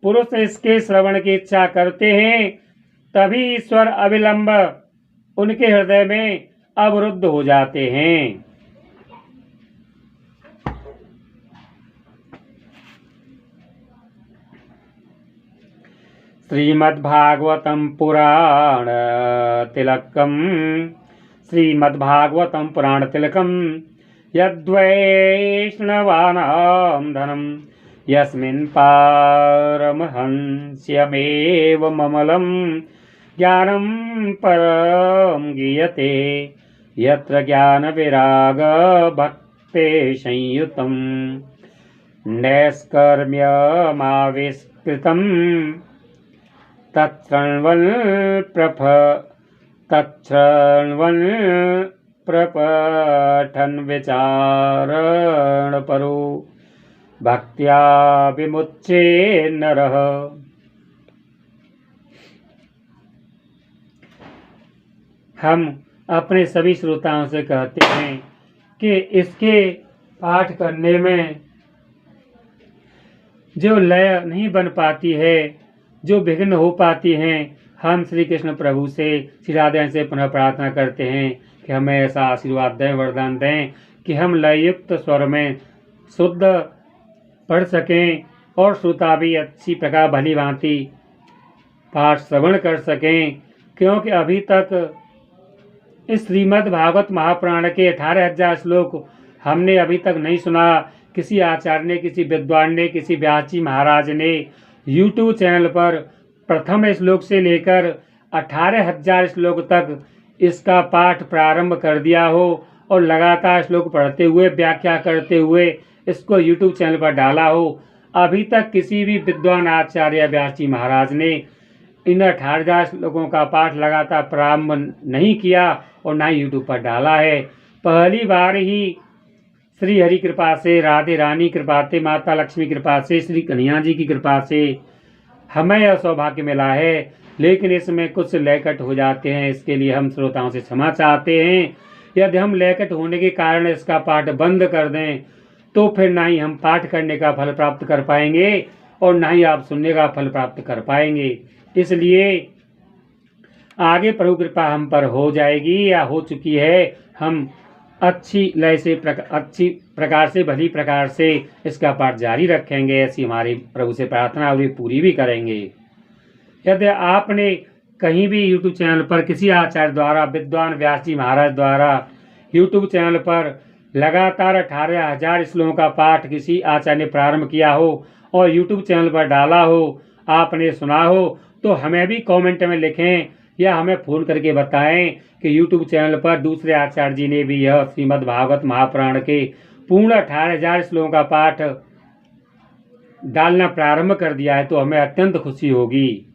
पुरुष इसके श्रवण की इच्छा करते हैं, तभी ईश्वर अविलंब उनके हृदय में अवरुद्ध हो जाते हैं। श्रीमद्भागवतम पुराण तिलकम, श्रीमद्भागवतम पुराण तिलकम यद्वैष्णवानां धनम, यस्मिन् पारमहंस्यमेव ममलं ज्ञानं परं गीयते, यत्र ज्ञान विराग भक्ते संयुतं नैष्कर्म्यमाविष्कृतं तच्छृण्वन् प्रपठन् विचारण परो भक्त्या विमुच्ये नरः। हम अपने सभी श्रोताओं से कहते हैं कि इसके पाठ करने में जो लय नहीं बन पाती है, जो विघ्न हो पाती हैं, हम श्री कृष्ण प्रभु से, श्री राधे से पुनः प्रार्थना करते हैं कि हमें ऐसा आशीर्वाद दें, वरदान दें कि हम लययुक्त स्वर में शुद्ध पढ़ सकें और श्रोता भी अच्छी प्रकार भली भांति पाठ श्रवण कर सकें। क्योंकि अभी तक इस श्रीमद् भागवत महापुराण के 18,000 श्लोक हमने अभी तक नहीं सुना। किसी आचार्य ने, किसी विद्वान ने, किसी व्यास जी महाराज ने YouTube चैनल पर प्रथम श्लोक से लेकर 18,000 श्लोक तक इसका पाठ प्रारंभ कर दिया हो और लगातार श्लोक पढ़ते हुए व्याख्या करते हुए इसको YouTube चैनल पर डाला हो। अभी तक किसी भी विद्वान आचार्य व्यास जी महाराज ने इन 18,000 श्लोकों का पाठ लगातार प्रारंभ नहीं किया और ना ही YouTube पर डाला है। पहली बार ही श्री हरि कृपा से, राधे रानी कृपा से, माता लक्ष्मी कृपा से, श्री कन्हैया जी की कृपा से हमें यह सौभाग्य मिला है। लेकिन इसमें कुछ लैकट हो जाते हैं, इसके लिए हम श्रोताओं से क्षमा चाहते हैं। यदि हम लैकट होने के कारण इसका पाठ बंद कर दें तो फिर ना ही हम पाठ करने का फल प्राप्त कर पाएंगे और ना ही आप सुनने का फल प्राप्त कर पाएंगे। इसलिए आगे प्रभु कृपा हम पर हो जाएगी या हो चुकी है। हम अच्छी लय से अच्छी प्रकार से, भली प्रकार से इसका पाठ जारी रखेंगे, ऐसी हमारी प्रभु से प्रार्थना और ये पूरी भी करेंगे। यदि आपने कहीं भी YouTube चैनल पर किसी आचार्य द्वारा, विद्वान व्यास जी महाराज द्वारा YouTube चैनल पर लगातार 18,000 श्लोकों का पाठ किसी आचार्य ने प्रारंभ किया हो और YouTube चैनल पर डाला हो, आपने सुना हो, तो हमें भी कमेंट में लिखें या हमें फ़ोन करके बताएं कि YouTube चैनल पर दूसरे आचार्य जी ने भी यह श्रीमद् भागवत महापुराण के पूर्ण 18,000 श्लोकों का पाठ डालना प्रारंभ कर दिया है, तो हमें अत्यंत खुशी होगी।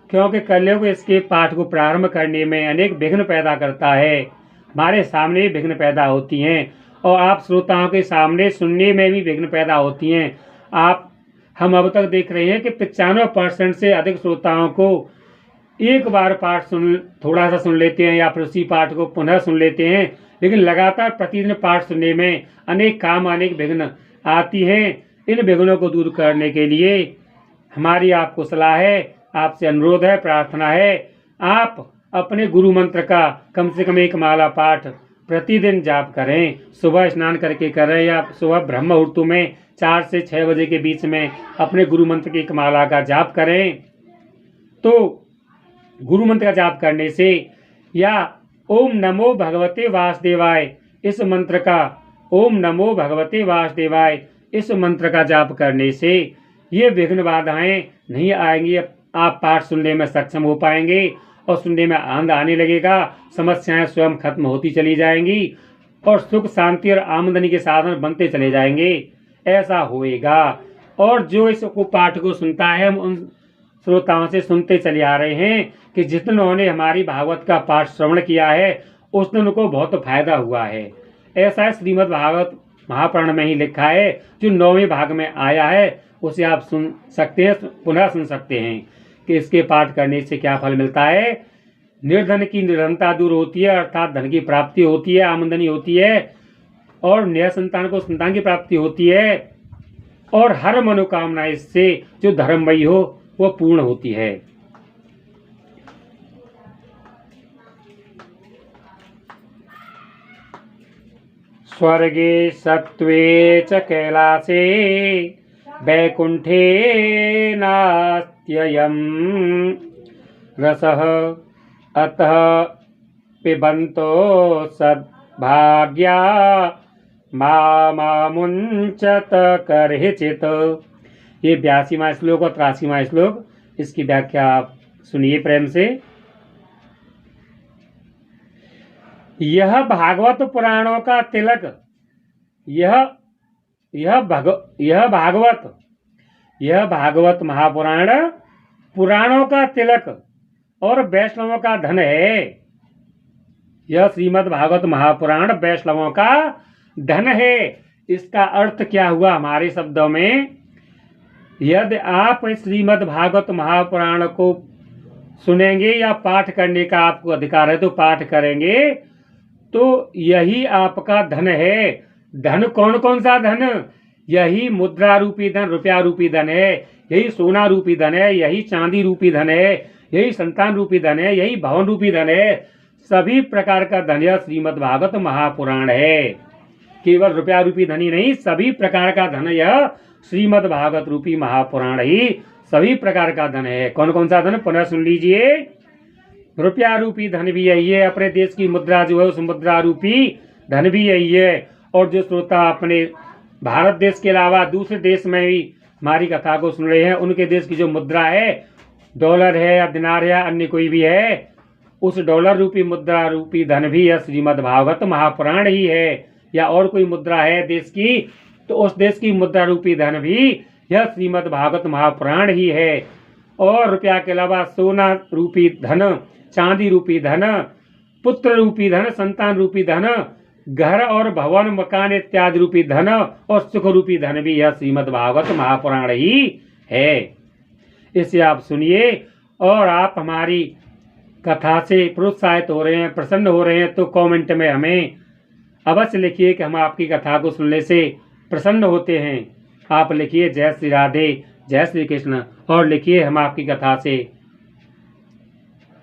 क्योंकि कलयुग इसके पाठ को प्रारंभ करने में अनेक विघ्न पैदा करता है। हमारे सामने भी विघ्न पैदा होती हैं और आप श्रोताओं के सामने सुनने में भी विघ्न पैदा होती हैं। हम अब तक देख रहे हैं कि 95% से अधिक श्रोताओं को एक बार पाठ थोड़ा सा सुन लेते हैं या फिर उसी पाठ को पुनः सुन लेते हैं, लेकिन लगातार प्रतिदिन पाठ सुनने में अनेक विघ्न आती हैं। इन विघ्नों को दूर करने के लिए हमारी आपको सलाह है, आपसे अनुरोध है, प्रार्थना है, आप अपने गुरु मंत्र का कम से कम एक माला पाठ प्रतिदिन जाप करें। सुबह स्नान करके करें या सुबह ब्रह्म मुहूर्त में 4 से 6 बजे के बीच में अपने गुरु मंत्र की एक माला का जाप करें। तो गुरु मंत्र का जाप करने से या ओम नमो भगवते वासुदेवाय इस मंत्र का, ओम नमो भगवते वासुदेवाय इस मंत्र का जाप करने से ये विघ्न बाधाएं नहीं आएंगी। आप पाठ सुनने में सक्षम हो पाएंगे और सुनने में आनंद आने लगेगा। समस्याएं स्वयं खत्म होती चली जाएंगी और सुख शांति और आमदनी के साधन बनते चले जाएंगे। ऐसा होएगा। और जो इस पाठ को सुनता है, हम उन श्रोताओं से सुनते चले आ रहे हैं कि जिन्होंने हमारी भागवत का पाठ श्रवण किया है उस दिन उनको बहुत फायदा हुआ है। ऐसा श्रीमद् भागवत महापुराण में ही लिखा है, जो 9वें भाग में आया है उसे आप सुन सकते हैं, पुनः सुन सकते हैं कि इसके पाठ करने से क्या फल मिलता है। निर्धन की निधनता दूर होती है, अर्थात धन की प्राप्ति होती है, आमदनी होती है और नया संतान को संतान की प्राप्ति होती है और हर मनोकामना इससे जो धर्ममयी हो वो पूर्ण होती है। स्वर्गे सत्त्वे च कैलासे वैकुंठे नास्त्ययम् रसः अतः पिबन्तो सद्भाग्या मामुञ्चत करहिचित्। ये 82वां श्लोक और 83वां श्लोक, इसकी व्याख्या आप सुनिए प्रेम से। यह भागवत पुराणों का तिलक, यह भागवत महापुराण पुराणों का तिलक और वैष्णवों का धन है। यह श्रीमद् भागवत महापुराण वैष्णवों का धन है। इसका अर्थ क्या हुआ हमारे शब्दों में? यदि आप श्रीमद् भागवत महापुराण को सुनेंगे या पाठ करने का आपको अधिकार है तो पाठ करेंगे, तो यही आपका धन है। धन कौन कौन सा धन? यही मुद्रा रूपी धन, रुपया रूपी धन है, यही सोना रूपी धन है, यही चांदी रूपी धन है, यही संतान रूपी धन है, यही भवन रूपी धन है। सभी प्रकार का धन यह श्रीमद् भागवत महापुराण है। केवल रुपया रूपी धन ही नहीं, सभी प्रकार का धन यह श्रीमद् भागवत रूपी महापुराण ही सभी प्रकार का धन है। कौन कौन सा धन? पुनः सुन लीजिए। रुपया रूपी धन भी यही है, अपने देश की मुद्रा जो है उस मुद्रा रूपी धन भी यही है। और जो श्रोता अपने भारत देश के अलावा दूसरे देश में भी हमारी कथा को सुन रहे हैं, उनके देश की जो मुद्रा है, डॉलर है या दिनार है या अन्य कोई भी है, उस डॉलर रूपी मुद्रा रूपी धन भी यह श्रीमद् भागवत महापुराण ही है, या और कोई मुद्रा है देश की तो उस देश की मुद्रा रूपी धन भी यह श्रीमद् भागवत महापुराण ही है। और रुपया के अलावा सोना रूपी धन, चांदी रूपी धन, पुत्र रूपी धन, संतान रूपी धन, घर और भवन मकान इत्यादि रूपी धन और सुख रूपी धन भी यह श्रीमद् भागवत महापुराण ही है। इसे आप सुनिए और आप हमारी कथा से प्रोत्साहित हो रहे हैं, प्रसन्न हो रहे हैं तो कमेंट में हमें अवश्य लिखिए कि हम आपकी कथा को सुनने से प्रसन्न होते हैं। आप लिखिए जय श्री राधे, जय श्री कृष्ण, और लिखिए हम आपकी कथा से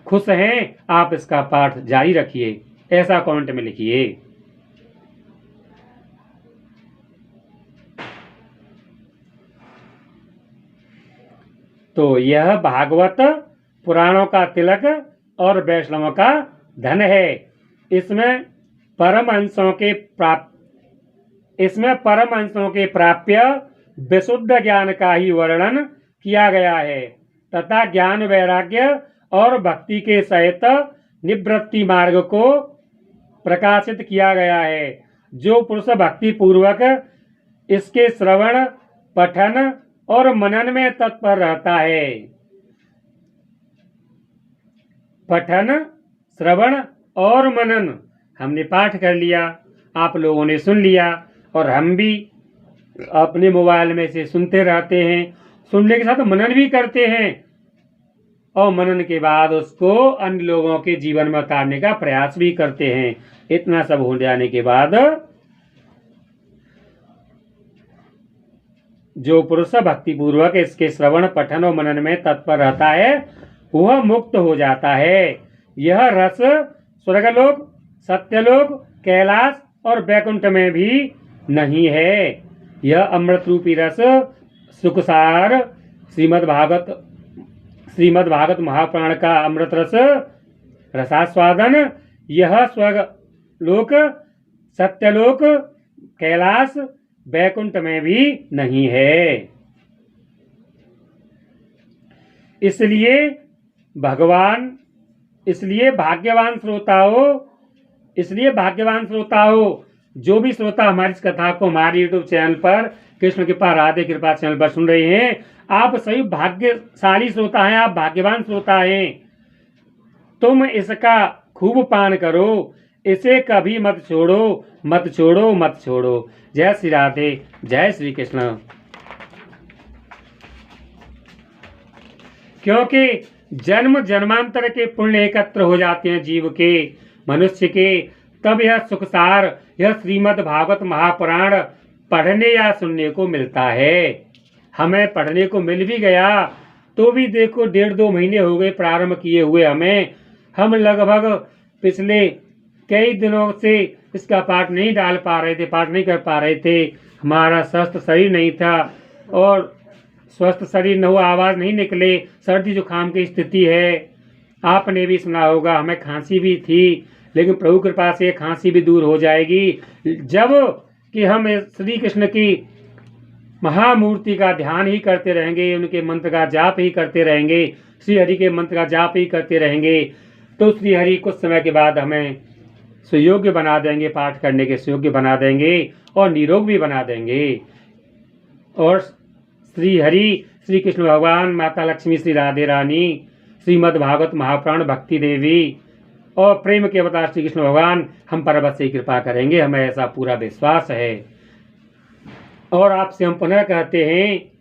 खुश हैं, आप इसका पाठ जारी रखिए, ऐसा कमेंट में लिखिए। तो यह भागवत पुराणों का तिलक और वैष्णवों का धन है। इसमें परमहंसों के प्राप्य विशुद्ध ज्ञान का ही वर्णन किया गया है तथा ज्ञान वैराग्य और भक्ति के सहित निवृत्ति मार्ग को प्रकाशित किया गया है। जो पुरुष भक्ति पूर्वक इसके श्रवण, पठन और मनन में तत्पर रहता है, पठन, श्रवण और मनन हमने पाठ कर लिया, आप लोगों ने सुन लिया और हम भी अपने मोबाइल में से सुनते रहते हैं, सुनने के साथ मनन भी करते हैं और मनन के बाद उसको अन्य लोगों के जीवन में उतारने का प्रयास भी करते हैं। इतना सब हो जाने के बाद जो पुरुष भक्ति पूर्वक इसके श्रवण, पठन और मनन में तत्पर रहता है वह मुक्त हो जाता है। यह रस स्वर्गलोक, सत्यलोक, कैलाश और वैकुंठ में भी नहीं है। यह अमृत रूपी रस सुखसार श्रीमद् भागवत महापुराण का अमृत रस रसास्वादन यह स्वर्गलोक, सत्यलोक, कैलाश, वैकुंठ में भी नहीं है। इसलिए भाग्यवान श्रोता हो, जो भी श्रोता हमारी इस कथा को हमारे YouTube चैनल पर कृष्ण कृपा राधे कृपा चैनल पर सुन रहे हैं, आप सभी भाग्यशाली श्रोता हैं, आप भाग्यवान श्रोता हैं। तुम इसका खूब पान करो, इसे कभी मत छोड़ो, मत छोड़ो, मत छोड़ो। जय श्री राधे, जय श्री कृष्ण। क्योंकि जन्म जन्मांतर के पुण्य एकत्र हो जाते हैं जीव के, मनुष्य के, तब यह सुखसार, यह श्रीमद् भागवत महापुराण पढ़ने या सुनने को मिलता है। हमें पढ़ने को मिल भी गया तो भी देखो 1.5-2 महीने हो गए प्रारंभ किए हुए हमें। हम लगभग पिछले कई दिनों से इसका पाठ नहीं डाल पा रहे थे, पाठ नहीं कर पा रहे थे। हमारा स्वस्थ शरीर नहीं था और स्वस्थ शरीर न हुआ, आवाज़ नहीं निकले, सर्दी जुकाम की स्थिति है। आपने भी सुना होगा, हमें खांसी भी थी, लेकिन प्रभु कृपा से खांसी भी दूर हो जाएगी जब कि हम श्री कृष्ण की महामूर्ति का ध्यान ही करते रहेंगे, उनके मंत्र का जाप ही करते रहेंगे, श्री हरि के मंत्र का जाप ही करते रहेंगे, तो श्री हरि कुछ समय के बाद हमें सुयोग्य बना देंगे, पाठ करने के सुयोग्य बना देंगे और निरोग भी बना देंगे। और श्री हरि, श्री कृष्ण भगवान, माता लक्ष्मी, श्री राधे रानी, श्रीमद् भागवत महापुराण, भक्ति देवी और प्रेम के अवतार श्री कृष्ण भगवान हम पर अवश्य कृपा करेंगे, हमें ऐसा पूरा विश्वास है। और आपसे हम पुनः कहते हैं,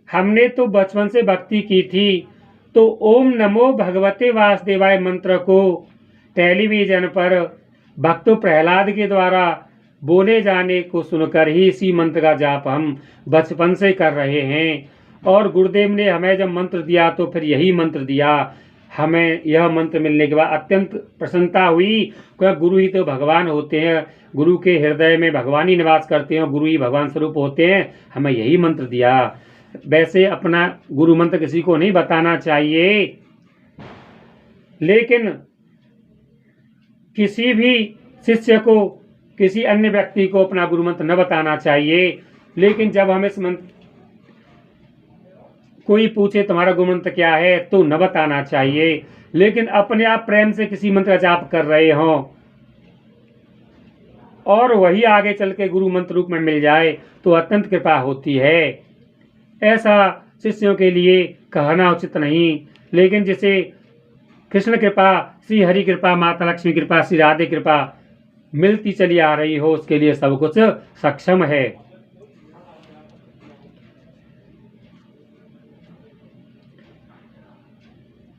हमने तो बचपन से भक्ति की थी, तो ओम नमो भगवते वासुदेवाय मंत्र को टेलीविजन पर भक्त प्रहलाद के द्वारा बोले जाने को सुनकर ही इसी मंत्र का जाप हम बचपन से कर रहे हैं। और गुरुदेव ने हमें जब मंत्र दिया तो फिर यही मंत्र दिया। हमें यह मंत्र मिलने के बाद अत्यंत प्रसन्नता हुई, क्योंकि गुरु ही तो भगवान होते हैं, गुरु के हृदय में भगवान ही निवास करते हैं, गुरु ही भगवान स्वरूप होते हैं। हमें यही मंत्र दिया। वैसे अपना गुरु मंत्र किसी को नहीं बताना चाहिए, लेकिन किसी भी शिष्य को, किसी अन्य व्यक्ति को अपना गुरु मंत्र न बताना चाहिए। लेकिन जब हम इस मंत्र, कोई पूछे तुम्हारा गुरु मंत्र क्या है, तो न बताना चाहिए। लेकिन अपने आप प्रेम से किसी मंत्र का जाप कर रहे हों और वही आगे चल के गुरु मंत्र रूप में मिल जाए तो अत्यंत कृपा होती है। ऐसा शिष्यों के लिए कहना उचित नहीं, लेकिन जिसे कृष्ण कृपा, श्री हरि कृपा, माता लक्ष्मी कृपा, श्री राधे कृपा मिलती चली आ रही हो, उसके लिए सब कुछ सक्षम है।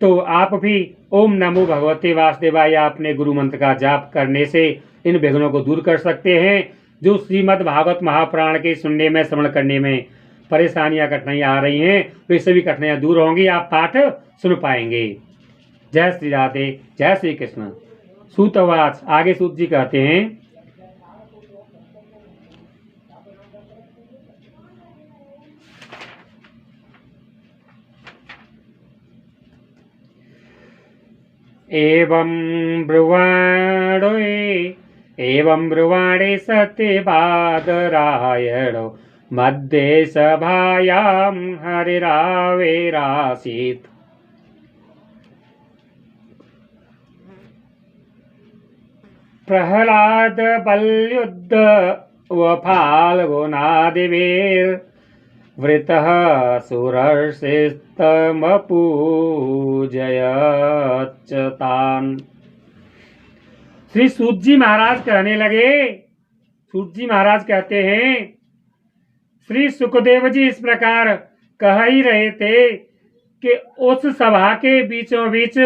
तो आप भी ओम नमो भगवते वासुदेवाय अपने गुरु मंत्र का जाप करने से इन विघ्नों को दूर कर सकते हैं। जो श्रीमद् भागवत महापुराण के सुनने में, श्रवण करने में परेशानियां, कठिनाइयां आ रही हैं, वे सभी कठिनाइयां दूर होंगी, आप पाठ सुन पाएंगे। जय श्री राधे, जय श्री कृष्ण। सूतवाच, आगे सूत जी कहते हैं, एवं ब्रुवाणे सत्यबादरायणो मध्ये सभायां हरिराविरासीत्। प्रह्लाद बलयुद्ध व फाल्गुनादिभिर्वृतः सुरर्षिस्तमपूजयच्च तान्। श्री सूत जी महाराज कहने लगे, सूत जी महाराज कहते हैं, श्री सुखदेव जी इस प्रकार कह ही रहे थे कि उस सभा के बीचों बीच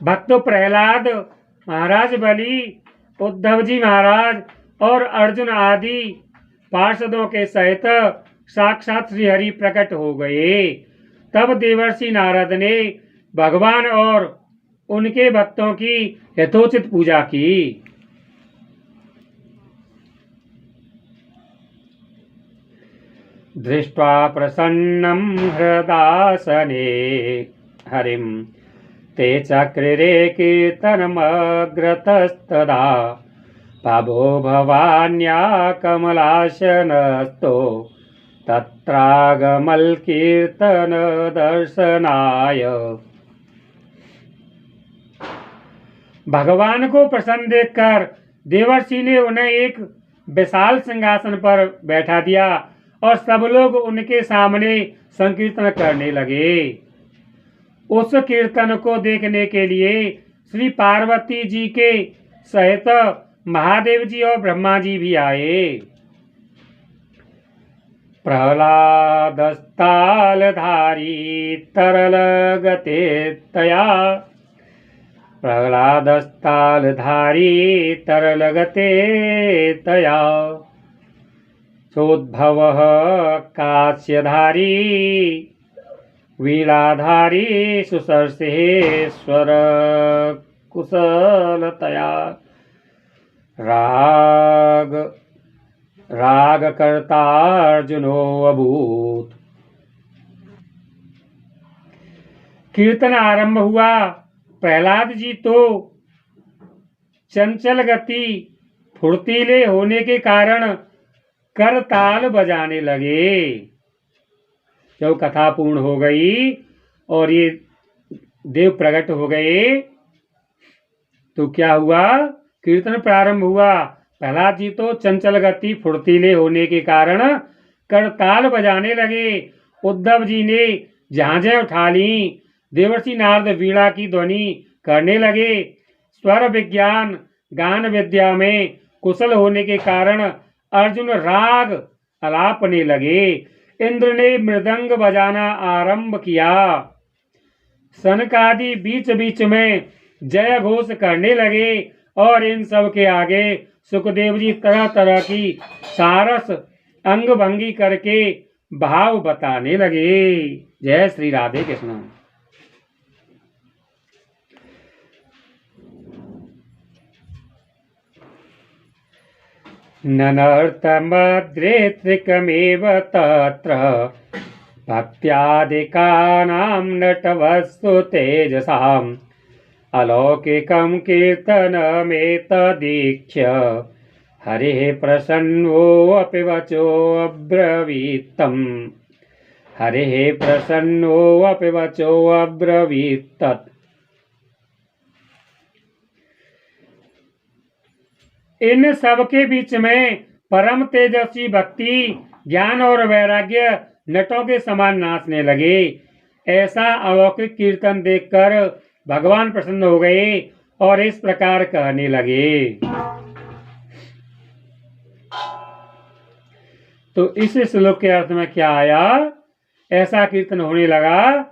भक्त प्रहलाद, महाराज बलि, उद्धव जी महाराज और अर्जुन आदि पार्षदों के सहित साक्षात श्री हरि प्रकट हो गए। तब देवर्षि नारद ने भगवान और उनके भक्तों की यथोचित पूजा की। दृष्ट्वा प्रसन्नं हृदासने हरिं ते चक्रिरे कीर्तनमग्रतस्तदा पावो भवान्या कमलाशनस्तो तत्रागमल कीर्तन दर्शनाय। भगवान को प्रसन्न देखकर देवर्षि ने उन्हें एक विशाल सिंहासन पर बैठा दिया और सब लोग उनके सामने संकीर्तन करने लगे। उस कीर्तन को देखने के लिए श्री पार्वती जी के सहित महादेव जी और ब्रह्मा जी भी आए। प्रह्लादस्तालधारी तरल गते तया, प्रह्लादस्तालधारी तरल गते तया, चोद्भवः कास्यधारी वीणाधारी सुसर्षेश्वर कुशलतया, रागकर्तार्जुनो अभूत्। कीर्तन आरंभ हुआ। प्रहलाद जी तो चंचल गति, फुर्तीले होने के कारण करताल बजाने लगे। जब कथा पूर्ण हो गई और ये देव प्रकट हो गए तो क्या हुआ? कीर्तन प्रारंभ हुआ। प्रहलाद जी तो चंचल गति, फुर्तीले होने के कारण करताल बजाने लगे। उद्धव जी ने झांझें उठा ली। देवर्षि नारद वीणा की ध्वनि करने लगे। स्वर विज्ञान, गान विद्या में कुशल होने के कारण अर्जुन राग आलापने लगे। इंद्र ने मृदंग बजाना आरंभ किया। सनकादि बीच बीच में जय घोष करने लगे और इन सब के आगे सुखदेव जी तरह तरह की सारस अंग भंगी करके भाव बताने लगे। जय श्री राधे कृष्ण। ननर्तमद्रेत्रिकमेव तत्र भक्त्यादिकानां नटवस्तु तेजसाम् अलौकिकं कीर्तनमेतदीक्ष्य हरिः प्रसन्नोऽपि वचोऽब्रवीत्तम्। हरिः प्रसन्नोऽपि वचोऽब्रवीत्तत्। इन सब के बीच में परम तेजस्वी भक्ति, ज्ञान और वैराग्य नटों के समान नाचने लगे। ऐसा अलौकिक कीर्तन देखकर भगवान प्रसन्न हो गए और इस प्रकार कहने लगे। तो इस श्लोक के अर्थ में क्या आया? ऐसा कीर्तन होने लगा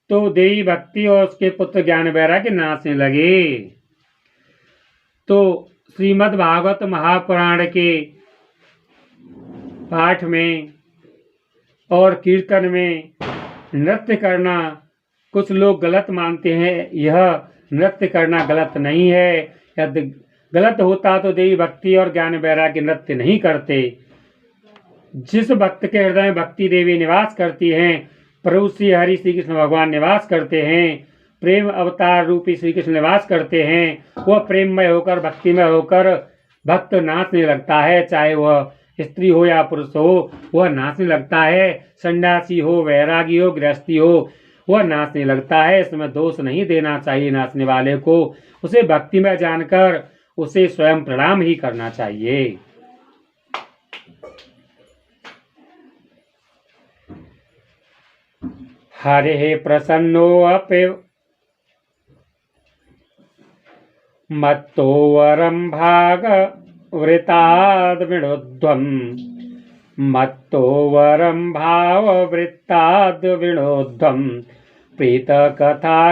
तो देवी भक्ति और उसके पुत्र ज्ञान वैराग्य नाचने लगे। तो श्रीमद् भागवत महापुराण के पाठ में और कीर्तन में नृत्य करना कुछ लोग गलत मानते हैं। यह नृत्य करना गलत नहीं है। यदि गलत होता तो देवी भक्ति और ज्ञान वैराग्य नृत्य नहीं करते। जिस भक्त के हृदय में भक्ति देवी निवास करती हैं, प्रभु श्री हरि श्री कृष्ण भगवान निवास करते हैं, प्रेम अवतार रूपी श्री कृष्ण निवास करते हैं, वह प्रेममय होकर भक्तिमय होकर भक्त नाचने लगता है। चाहे वह स्त्री हो या पुरुष हो, वह नाचने लगता है। सन्यासी हो, वैरागी हो, गृहस्थी हो, वह नाचने लगता है। इसमें दोष नहीं देना चाहिए नाचने वाले को। उसे भक्तिमय जानकर उसे स्वयं प्रणाम ही करना चाहिए। हरे प्रसन्नो अपि मत्तो वरं भागवृताद् विनोध्वम् मत्तो वरं भाववृत्ताद् विनोध्वम् प्रीतकथा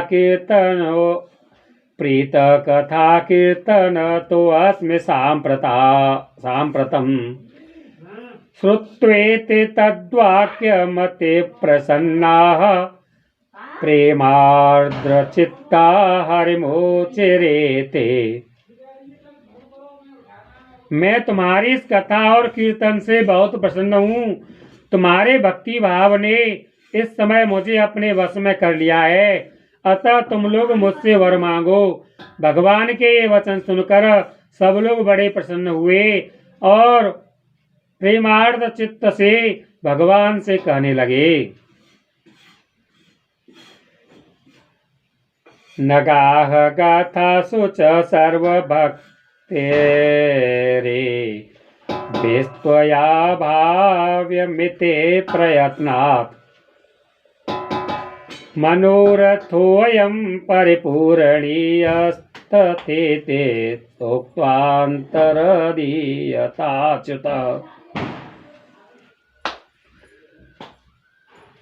कीर्तन तो अस्मि साम्प्रतम् श्रुत्वेति तद्वाक्यमते प्रसन्नाः प्रेमार्द्रचित्ता हरिमोचिरेते। मैं तुम्हारी इस कथा और कीर्तन से बहुत प्रसन्न हूँ। तुम्हारे भक्ति भाव ने इस समय मुझे अपने वश में कर लिया है। अतः तुम लोग मुझसे वर मांगो। भगवान के ये वचन सुनकर सब लोग बड़े प्रसन्न हुए और प्रेमार्ध चित्त से भगवान से कहने लगे। नगाह गाथासु च सर्वभक्तेरे विस्त्वया भाव्यमिते प्रयत्नात् मनोरथोऽयं परिपूरणीयस्तथेते सोक्त्वान्तरदीयताच्युत।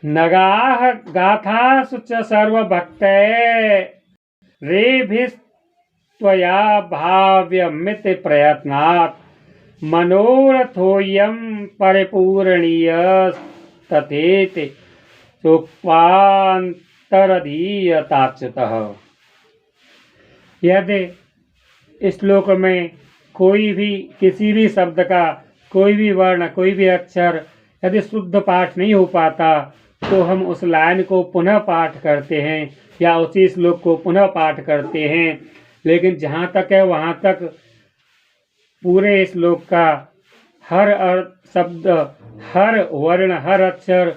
नगाह गाथासु च सर्वभक्तैरेभिस्त्वया भाव्यमिति प्रयत्नात् मनोरथोऽयं परिपूरणीयस्तथेति सोक्त्वान्तरदीयताच्युतः। यदि इस श्लोक में कोई भी किसी भी शब्द का कोई भी वर्ण कोई भी अक्षर यदि शुद्ध पाठ नहीं हो पाता तो हम उस लाइन को पुनः पाठ करते हैं या उसी श्लोक को पुनः पाठ करते हैं। लेकिन जहाँ तक है वहाँ तक पूरे श्लोक का हर शब्द, हर वर्ण, हर अक्षर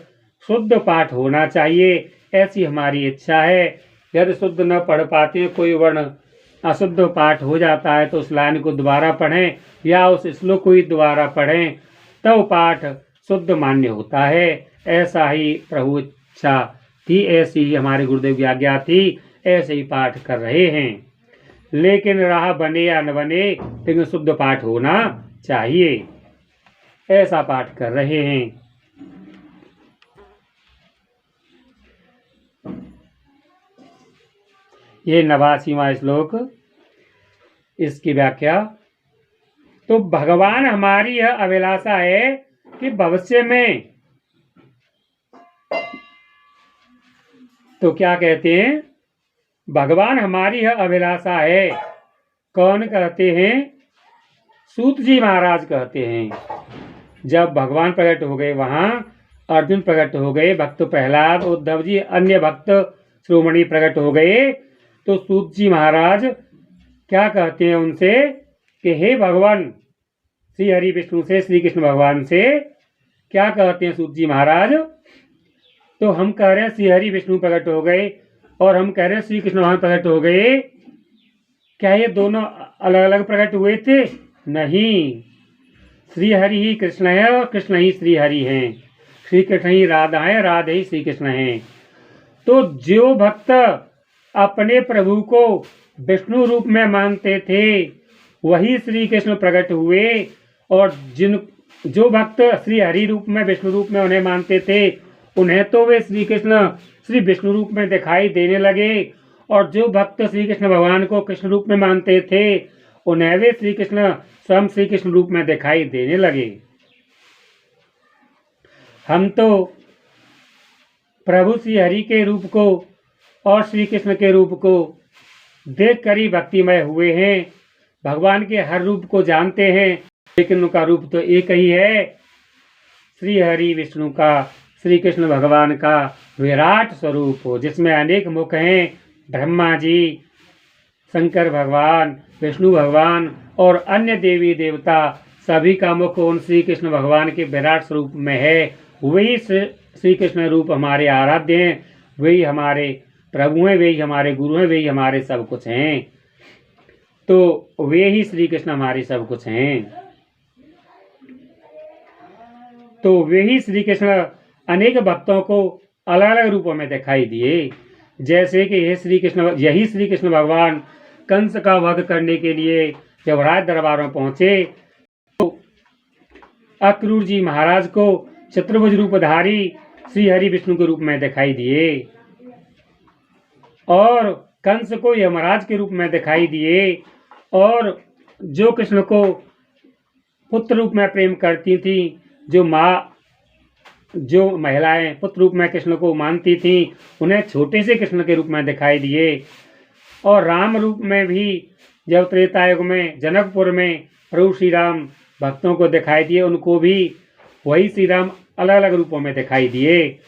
शुद्ध पाठ होना चाहिए, ऐसी हमारी इच्छा है। यदि शुद्ध न पढ़ पाते, कोई वर्ण अशुद्ध पाठ हो जाता है तो उस लाइन को दोबारा पढ़ें या उस श्लोक को ही दोबारा पढ़ें, तब पाठ शुद्ध मान्य होता है। ऐसा ही प्रभु इच्छा थी, ऐसी ही हमारे गुरुदेव की आज्ञा थी, ऐसे ही पाठ कर रहे हैं। लेकिन राह बने या न बने, लेकिन शुद्ध पाठ होना चाहिए, ऐसा पाठ कर रहे हैं। ये 89वां श्लोक, इसकी व्याख्या। तो भगवान हमारी यह अभिलाषा है कि भविष्य में, तो क्या कहते हैं, भगवान हमारी यह अभिलाषा है। कौन कहते हैं? सूत जी महाराज कहते हैं। जब भगवान प्रकट हो गए, वहां अर्जुन प्रकट हो गए, भक्त प्रहलाद, उद्धव जी, अन्य भक्त श्रोमणी प्रकट हो गए, तो सूत जी महाराज क्या कहते हैं उनसे कि हे भगवान, श्री हरि विष्णु से, श्री कृष्ण भगवान से क्या कहते हैं सूत जी महाराज? तो हम कह रहे हैं श्री हरि विष्णु प्रकट हो गए और हम कह रहे हैं श्री कृष्ण भगवान प्रकट हो गए, क्या ये दोनों अलग अलग प्रकट हुए थे? नहीं, श्री हरि ही कृष्ण है और कृष्ण ही श्री हरि हैं। श्री कृष्ण ही राधा है, राधा ही श्री कृष्ण हैं। तो जो भक्त अपने प्रभु को विष्णु रूप में मानते थे वही श्री कृष्ण प्रकट हुए, और जो भक्त श्री हरि रूप में विष्णु रूप में उन्हें मानते थे उन्हें तो वे श्री कृष्ण श्री विष्णु रूप में दिखाई देने लगे, और जो भक्त श्री कृष्ण भगवान को कृष्ण रूप में मानते थे उन्हें वे श्री कृष्ण स्वयं श्री कृष्ण रूप में दिखाई देने लगे। हम तो प्रभु श्री हरि के रूप को और श्री कृष्ण के रूप को देख कर ही भक्तिमय हुए हैं। भगवान के हर रूप को जानते हैं, लेकिन उनका रूप तो एक ही है, श्री हरि विष्णु का, श्री कृष्ण भगवान का विराट स्वरूप हो, जिसमें अनेक मुख हैं। ब्रह्मा जी, शंकर भगवान, विष्णु भगवान और अन्य देवी देवता सभी का मुख उन श्री कृष्ण भगवान के विराट स्वरूप में है। वही श्री कृष्ण रूप हमारे आराध्य हैं, वही हमारे प्रभु हैं, वही हमारे गुरु हैं, वही हमारे सब कुछ हैं। तो वे ही श्री कृष्ण हमारे सब कुछ हैं। तो वे ही श्री कृष्ण अनेक भक्तों को अलग अलग रूपों में दिखाई दिए। जैसे कि यही श्री कृष्ण भगवान कंस का वध करने के लिए जब राज दरबार में पहुंचे तो अक्रूर जी महाराज को चतुर्भुज रूपधारी श्री हरि विष्णु के रूप में दिखाई दिए, और कंस को यमराज के रूप में दिखाई दिए, और जो कृष्ण को पुत्र रूप में प्रेम करती थी, जो महिलाएं पुत्र रूप में कृष्ण को मानती थी उन्हें छोटे से कृष्ण के रूप में दिखाई दिए। और राम रूप में भी जब त्रेता युग में जनकपुर में प्रभु श्री राम भक्तों को दिखाई दिए, उनको भी वही श्री राम अलग अलग रूपों में दिखाई दिए।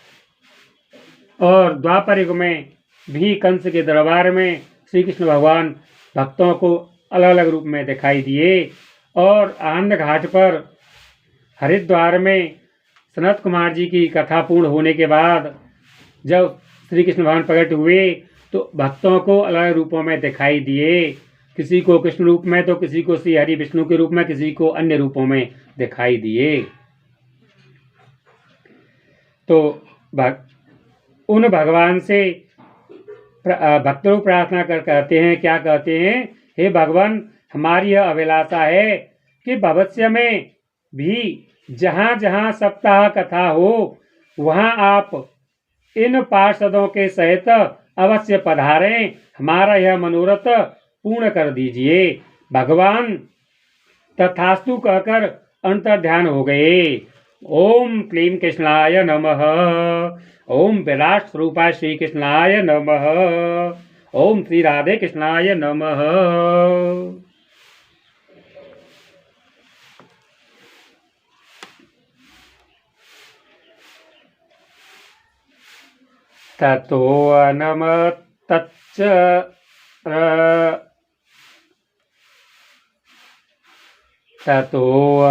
और द्वापर युग में भी कंस के दरबार में श्री कृष्ण भगवान भक्तों को अलग अलग रूप में दिखाई दिए। और आनंद घाट पर हरिद्वार में सनत कुमार जी की कथा पूर्ण होने के बाद जब श्री कृष्ण भगवान प्रकट हुए तो भक्तों को अलग रूपों में दिखाई दिए, किसी को कृष्ण रूप में तो किसी को श्री हरि विष्णु के रूप में, किसी को अन्य रूपों में दिखाई दिए। तो उन भगवान से भक्त लोग प्रार्थना कर कहते हैं, क्या कहते हैं? हे भगवान, हमारी यह अभिलाषा है कि भविष्य में भी जहाँ जहाँ सप्ताह कथा हो वहाँ आप इन पार्षदों के सहित अवश्य पधारें, हमारा यह मनोरथ पूर्ण कर दीजिए। भगवान तथास्तु कहकर अंतर्ध्यान हो गए। ओम क्लीं कृष्णाय नमः। ओम विराट स्वरूपाय श्री कृष्णाय नमः। ओम श्री राधे कृष्णाय नमः। ततो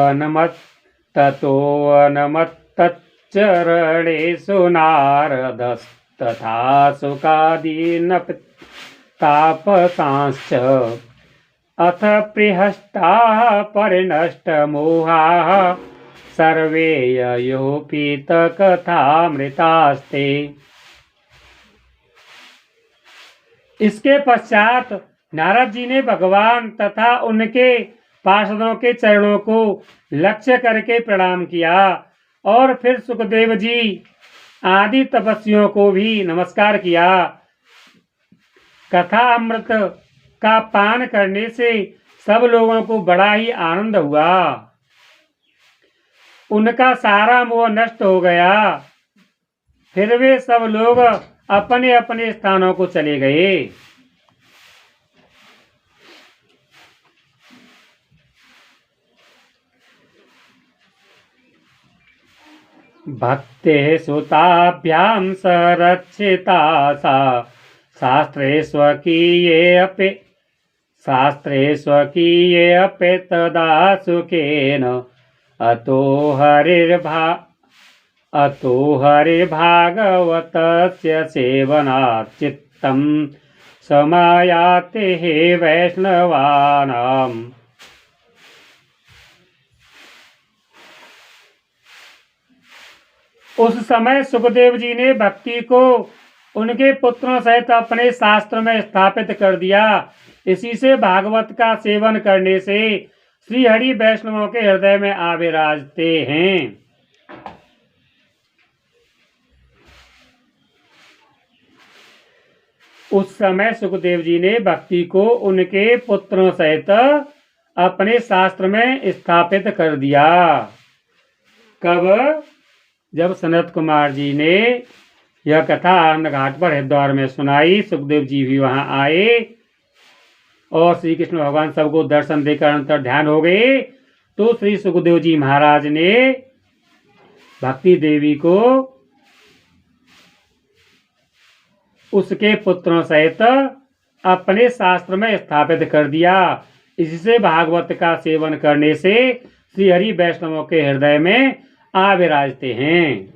अनमत्तच्चरणेषु नारदस्तथा सुखादीन् तापसांश्च अथ पृहष्टाः परिनष्टमोहाः सर्वे ययोपीतकथामृतास्ते। इसके पश्चात नारद जी ने भगवान तथा उनके पार्षदों के चरणों को लक्ष्य करके प्रणाम किया, और फिर सुखदेव जी आदि तपस्वियों को भी नमस्कार किया। कथा अमृत का पान करने से सब लोगों को बड़ा ही आनंद हुआ, उनका सारा मोह नष्ट हो गया। फिर वे सब लोग अपने अपने स्थानों को चले गए। भक्ते सुताभ्याम सरक्षिता सा शास्त्रे स्वकीये अपि तदा सुखेन अतो हरिर्भागवतस्य सेवनात् चित्तं समायाते हे वैष्णवानाम। उस समय सुखदेव जी ने भक्ति को उनके पुत्रों सहित अपने शास्त्र में स्थापित कर दिया। इसी से भागवत का सेवन करने से श्री हरि वैष्णवों के हृदय में आ विराजते हैं। उस समय सुखदेव जी ने भक्ति को उनके पुत्रों सहित अपने शास्त्र में स्थापित कर दिया। कब? जब सनत कुमार जी ने यह कथा आनंद घाट पर हरिद्वार में सुनाई, सुखदेव जी भी वहां आए और श्री कृष्ण भगवान सबको दर्शन देकर अंतर ध्यान हो गए। तो श्री सुखदेव जी महाराज ने भक्ति देवी को उसके पुत्रों सहित अपने शास्त्र में स्थापित कर दिया। इससे भागवत का सेवन करने से श्री हरि वैष्णवों के हृदय में आ विराजते हैं।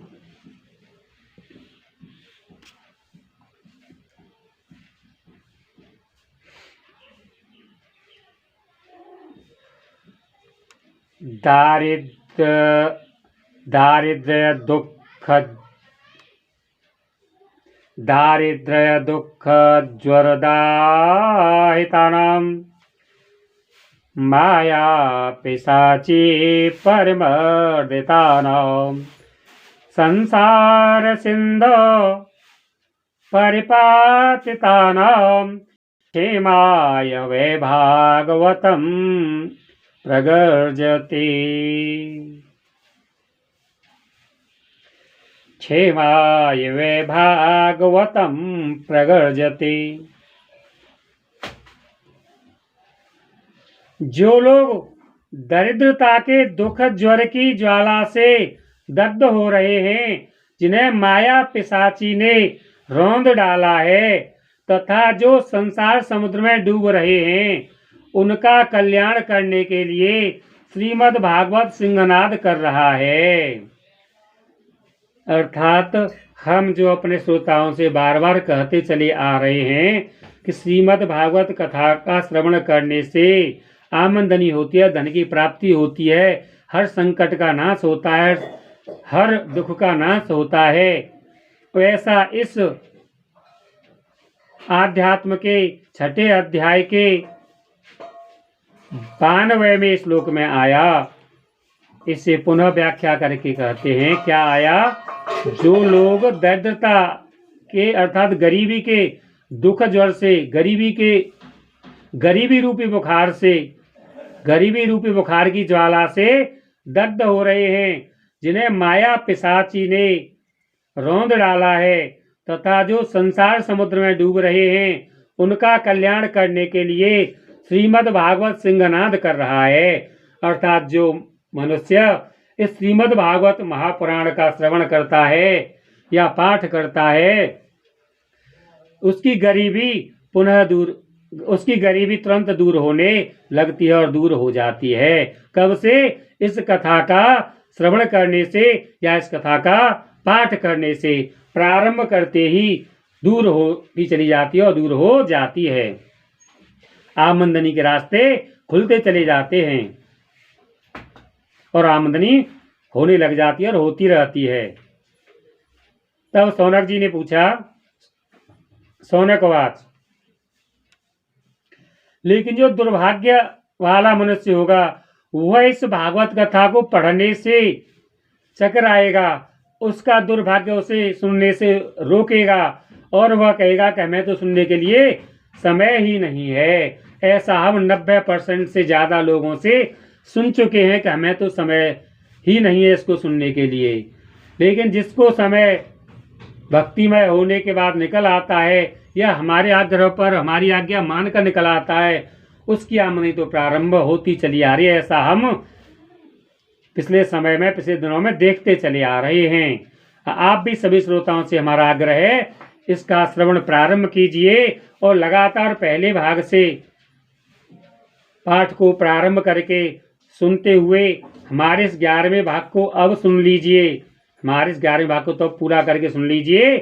दारिद्र्य दुख ज्वरदाहितानां माया पिशाची परमर्दितानां संसार सिंधो परिपातितानां क्षेमाय वै भागवतं प्रगर्जति। क्षेमाय वै भागवतं प्रगर्जति। जो लोग दरिद्रता के दुख ज्वर की ज्वाला से दग्ध हो रहे हैं, जिन्हें माया पिशाची ने रौंद डाला है, तथा जो संसार समुद्र में डूब रहे हैं, उनका कल्याण करने के लिए श्रीमद् भागवत सिंहनाद कर रहा है। अर्थात हम जो अपने श्रोताओं से बार बार कहते चले आ रहे हैं कि श्रीमद् भागवत कथा का श्रवण करने से आमदनी होती है, धन की प्राप्ति होती है, हर संकट का नाश होता है, हर दुख का नाश होता है। वैसा इस आध्यात्म के 6 अध्याय के 92वें श्लोक में आया। इसे पुनः व्याख्या करके कहते हैं, क्या आया? जो लोग दरिद्रता के अर्थात गरीबी के दुख ज्वर से, गरीबी रूपी बुखार की ज्वाला से दग्ध हो रहे हैं, जिन्हें माया पिशाची ने रौंद डाला है, तथा जो संसार समुद्र में डूब रहे हैं, उनका कल्याण करने के लिए श्रीमद् भागवत सिंहनाद कर रहा है। अर्थात जो मनुष्य इस श्रीमद् भागवत महापुराण का श्रवण करता है या पाठ करता है, उसकी गरीबी तुरंत दूर होने लगती है और दूर हो जाती है। कब से? इस कथा का श्रवण करने से या इस कथा का पाठ करने से। प्रारंभ करते ही दूर होती चली जाती है और दूर हो जाती है। आमदनी के रास्ते खुलते चले जाते हैं और आमदनी होने लग जाती है और होती रहती है। तब सौनक जी ने पूछा, सौनकवाच, लेकिन जो दुर्भाग्य वाला मनुष्य होगा, वह इस भागवत कथा को पढ़ने से चकराएगा, उसका दुर्भाग्य उसे सुनने से रोकेगा और वह कहेगा कि हमें तो सुनने के लिए समय ही नहीं है। ऐसा हम 90% से ज़्यादा लोगों से सुन चुके हैं कि हमें तो समय ही नहीं है इसको सुनने के लिए। लेकिन जिसको समय भक्तिमय होने के बाद निकल आता है या हमारे आग्रह पर हमारी आज्ञा मानकर निकल आता है, उसकी आमदनी तो प्रारंभ होती चली आ रही है। ऐसा हम पिछले दिनों में देखते चले आ रहे हैं। आप भी सभी श्रोताओं से हमारा आग्रह है, इसका श्रवण प्रारंभ कीजिए और लगातार पहले भाग से पाठ को प्रारंभ करके सुनते हुए हमारे इस 11वें भाग को अब सुन लीजिए। हमारे इस 11वें भाग को तो पूरा करके सुन लीजिए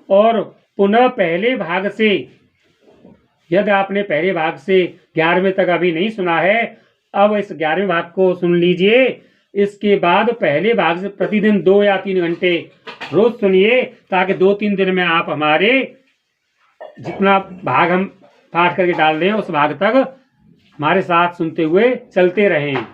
और पुनः पहले भाग से यदि आपने पहले भाग से 11वें तक अभी नहीं सुना है, अब इस 11वें भाग को सुन लीजिए। इसके बाद पहले भाग से प्रतिदिन 2 या 3 घंटे रोज सुनिए, ताकि 2-3 दिन में आप हमारे जितना भाग हम पाठ करके डाल रहे हैं उस भाग तक हमारे साथ सुनते हुए चलते रहें,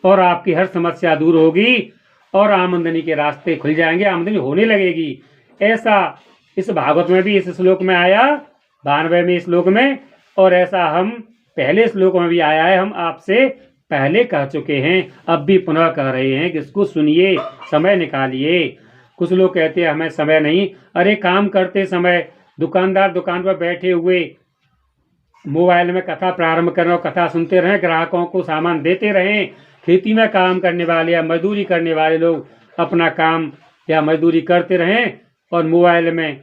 और आपकी हर समस्या दूर होगी और आमदनी के रास्ते खुल जाएंगे, आमदनी होने लगेगी। ऐसा इस भागवत में भी इस श्लोक में आया, 92वें श्लोक में, और ऐसा हम पहले श्लोक में भी आया है। हम आपसे पहले कह चुके हैं, अब भी पुनः कह रहे हैं कि इसको सुनिए, समय निकालिए। कुछ लोग कहते हैं हमें समय नहीं। अरे काम करते समय दुकानदार दुकान पर बैठे हुए मोबाइल में कथा प्रारंभ करें और कथा सुनते रहें, ग्राहकों को सामान देते रहें। खेती में काम करने वाले या मजदूरी करने वाले लोग अपना काम या मजदूरी करते रहें और मोबाइल में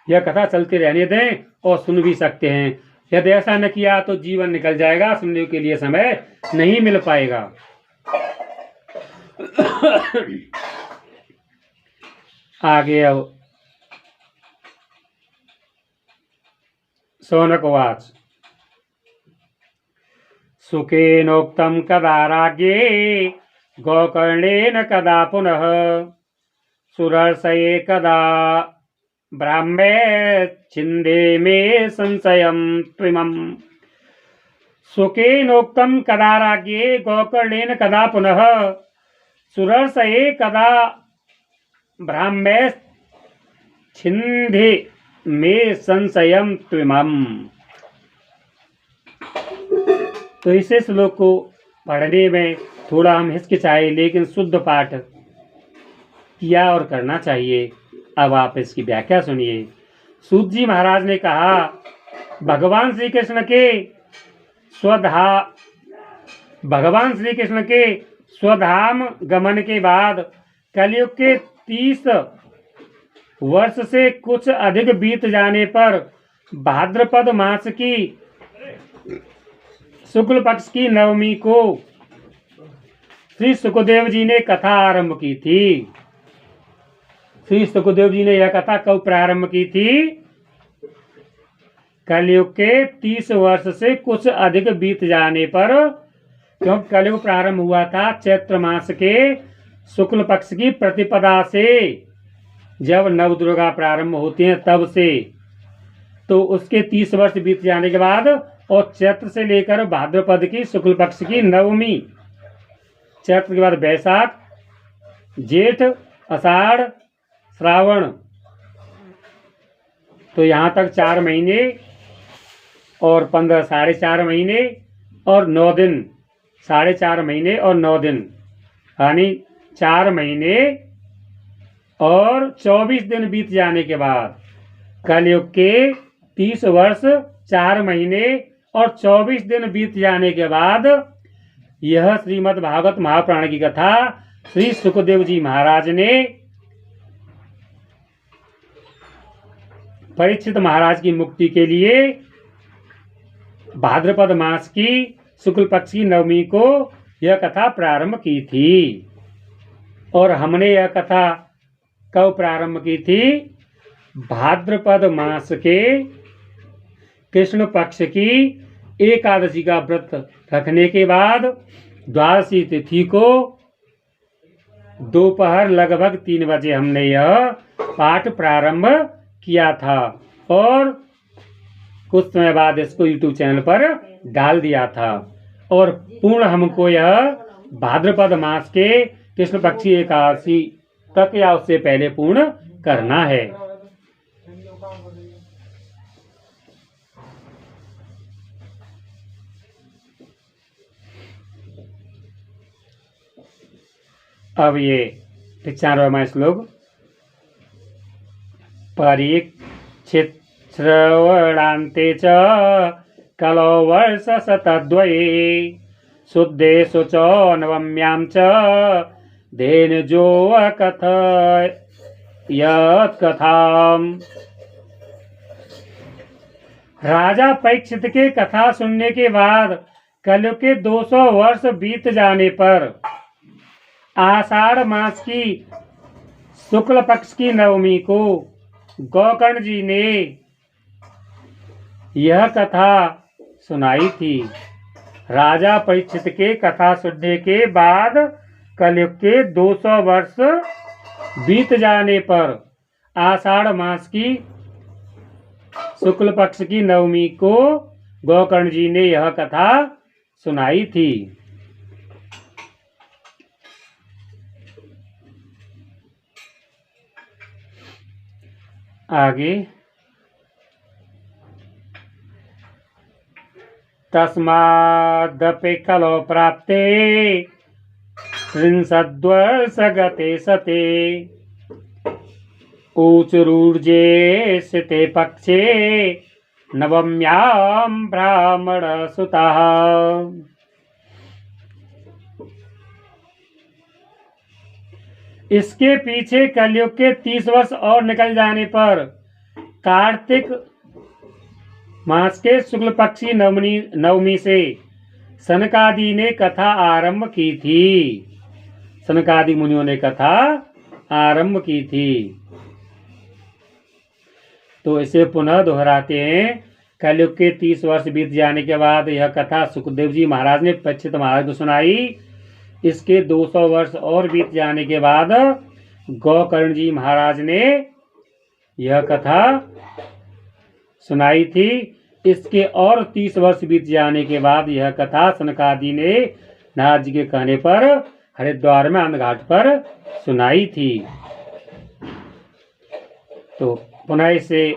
यह कथा चलते रहने दें और सुन भी सकते हैं। यदि ऐसा न किया तो जीवन निकल जाएगा, सुनने के लिए समय नहीं मिल पाएगा। आगे अब शौनक उवाच। सुखेनोक्तं कदा राज्ञे गोकर्णेन कदा पुनः सुरर्षये कदा ब्राह्मे छिन्दे मे संशयं त्विमम्। सुखेनोक्तं कदा राज्ञे गोकर्णेन कदा पुनः सुरर्षये कदा ब्राह्मे छिन्दे मे संशयं त्विमम्। तो इसे श्लोक को पढ़ने में थोड़ा हम हिचकिचाए, लेकिन शुद्ध पाठ किया और करना चाहिए। अब आप इसकी व्याख्या सुनिए। सूत जी महाराज ने कहा, भगवान श्री कृष्ण के स्वधाम गमन के बाद कलयुग के 30 वर्ष से कुछ अधिक बीत जाने पर भाद्रपद मास की शुक्ल पक्ष की नवमी को श्री सुखदेव जी ने कथा आरंभ की थी। श्री सुखदेव जी ने यह कथा कब प्रारंभ की थी? कलयुग के 30 वर्ष से कुछ अधिक बीत जाने पर, क्योंकि कलयुग प्रारंभ हुआ था चैत्र मास के शुक्ल पक्ष की प्रतिपदा से, जब नवदुर्गा प्रारंभ होती हैं तब से। तो उसके 30 वर्ष बीत जाने के बाद और चैत्र से लेकर भाद्रपद की शुक्ल पक्ष की नवमी, चैत्र के बाद बैसाख, जेठ, आषाढ़, श्रावण, तो यहाँ तक 4 महीने और 15 4.5 महीने और 9 दिन, 4.5 महीने और 9 दिन, यानी 4 महीने और 24 दिन बीत जाने के बाद कलयुग के 30 वर्ष 4 महीने और 24 दिन बीत जाने के बाद यह श्रीमद् भागवत महापुराण की कथा श्री सुखदेव जी महाराज ने परीक्षित महाराज की मुक्ति के लिए भाद्रपद मास की शुक्ल पक्ष की नवमी को यह कथा प्रारंभ की थी। और हमने यह कथा कब प्रारंभ की थी? भाद्रपद मास के कृष्ण पक्ष की एकादशी का व्रत रखने के बाद द्वादशी तिथि को दोपहर लगभग 3 बजे हमने यह पाठ प्रारंभ किया था और कुछ समय बाद इसको YouTube चैनल पर डाल दिया था। और पूर्ण हमको यह भाद्रपद मास के कृष्ण पक्षी एकादशी तक या उससे पहले पूर्ण करना है। अब ये 95वां श्लोक। परीक्षित श्रवणान्ते च कलो वर्ष शतद्वये शुद्धे शुचो नवम्यां च धेनुजो अकथयत् कथाम्। राजा परीक्षित के कथा सुनने के बाद कलयुग के 200 वर्ष बीत जाने पर आषाढ़ मास की शुक्ल पक्ष की नवमी को गोकर्ण जी ने यह कथा सुनाई थी। राजा परीक्षित के कथा सुनने के बाद कलयुग के 200 वर्ष बीत जाने पर आषाढ़ मास की शुक्ल पक्ष की नवमी को गोकर्ण जी ने यह कथा सुनाई थी। आगे तस्मादपि कलो प्राप्ते त्रिंशद्वर्ष गते सते ऊचरूर्जे सिते पक्षे नवम्यां ब्राह्मण सुतः। इसके पीछे कलयुग के 30 वर्ष और निकल जाने पर कार्तिक मास के शुक्ल पक्षी नवमी से सनकादि ने कथा आरंभ की थी। सनकादि मुनियों ने कथा आरंभ की थी। तो इसे पुनः दोहराते हैं। कलयुग के 30 वर्ष बीत जाने के बाद यह कथा सुखदेव जी महाराज ने परीक्षित महाराज को सुनाई। इसके 200 वर्ष और बीत जाने के बाद गोकर्ण जी महाराज ने यह कथा सुनाई थी। इसके और 30 वर्ष बीत जाने के बाद यह कथा सनकादि ने नारद जी के कहने पर हरिद्वार में अन्न घाट पर सुनाई थी। तो पुनः इसे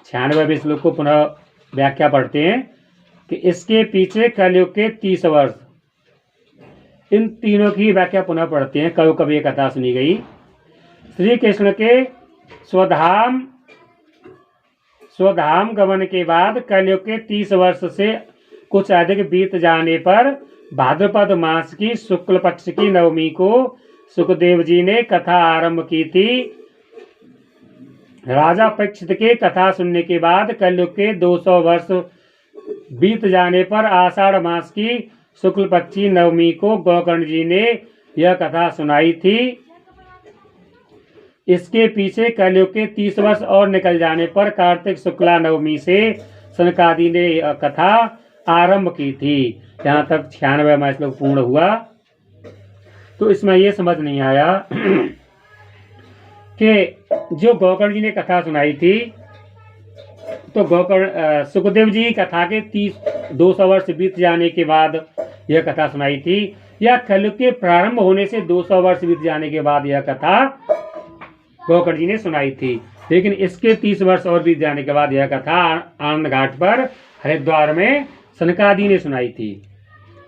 96वें श्लोक को पुनः व्याख्या पढ़ते हैं कि इसके पीछे कलयुग के 30 वर्ष। इन तीनों की व्याख्या पुनः पढ़ते हैं। कभी कभी ये कथा सुनी गई। श्री कृष्ण के स्वधाम गमन के बाद कलयुग के 30 वर्ष से कुछ अधिक बीत जाने पर भाद्रपद मास की शुक्ल पक्ष की नवमी को सुखदेव जी ने कथा आरंभ की थी। राजा परीक्षित के कथा सुनने के बाद कलयुग के 200 वर्ष बीत जाने पर आषाढ़ मास की शुक्ल पक्षी नवमी को गोकर्ण जी ने यह कथा सुनाई थी। इसके पीछे कलयुग के 30 वर्ष और निकल जाने पर कार्तिक शुक्ला नवमी से सनकादि ने यह कथा आरंभ की थी। यहाँ तक 96वां श्लोक पूर्ण हुआ। तो इसमें यह समझ नहीं आया कि जो गोकर्ण जी ने कथा सुनाई थी तो सुखदेव जी की कथा के 200 वर्ष बीत जाने के बाद यह कथा सुनाई थी, या कलयुग के प्रारंभ होने से 200 वर्ष बीत जाने के बाद यह कथा गोकर्ण जी ने सुनाई थी। लेकिन इसके 30 वर्ष और बीत जाने के बाद यह कथा आनंद घाट पर हरिद्वार में सनकादि ने सुनाई थी।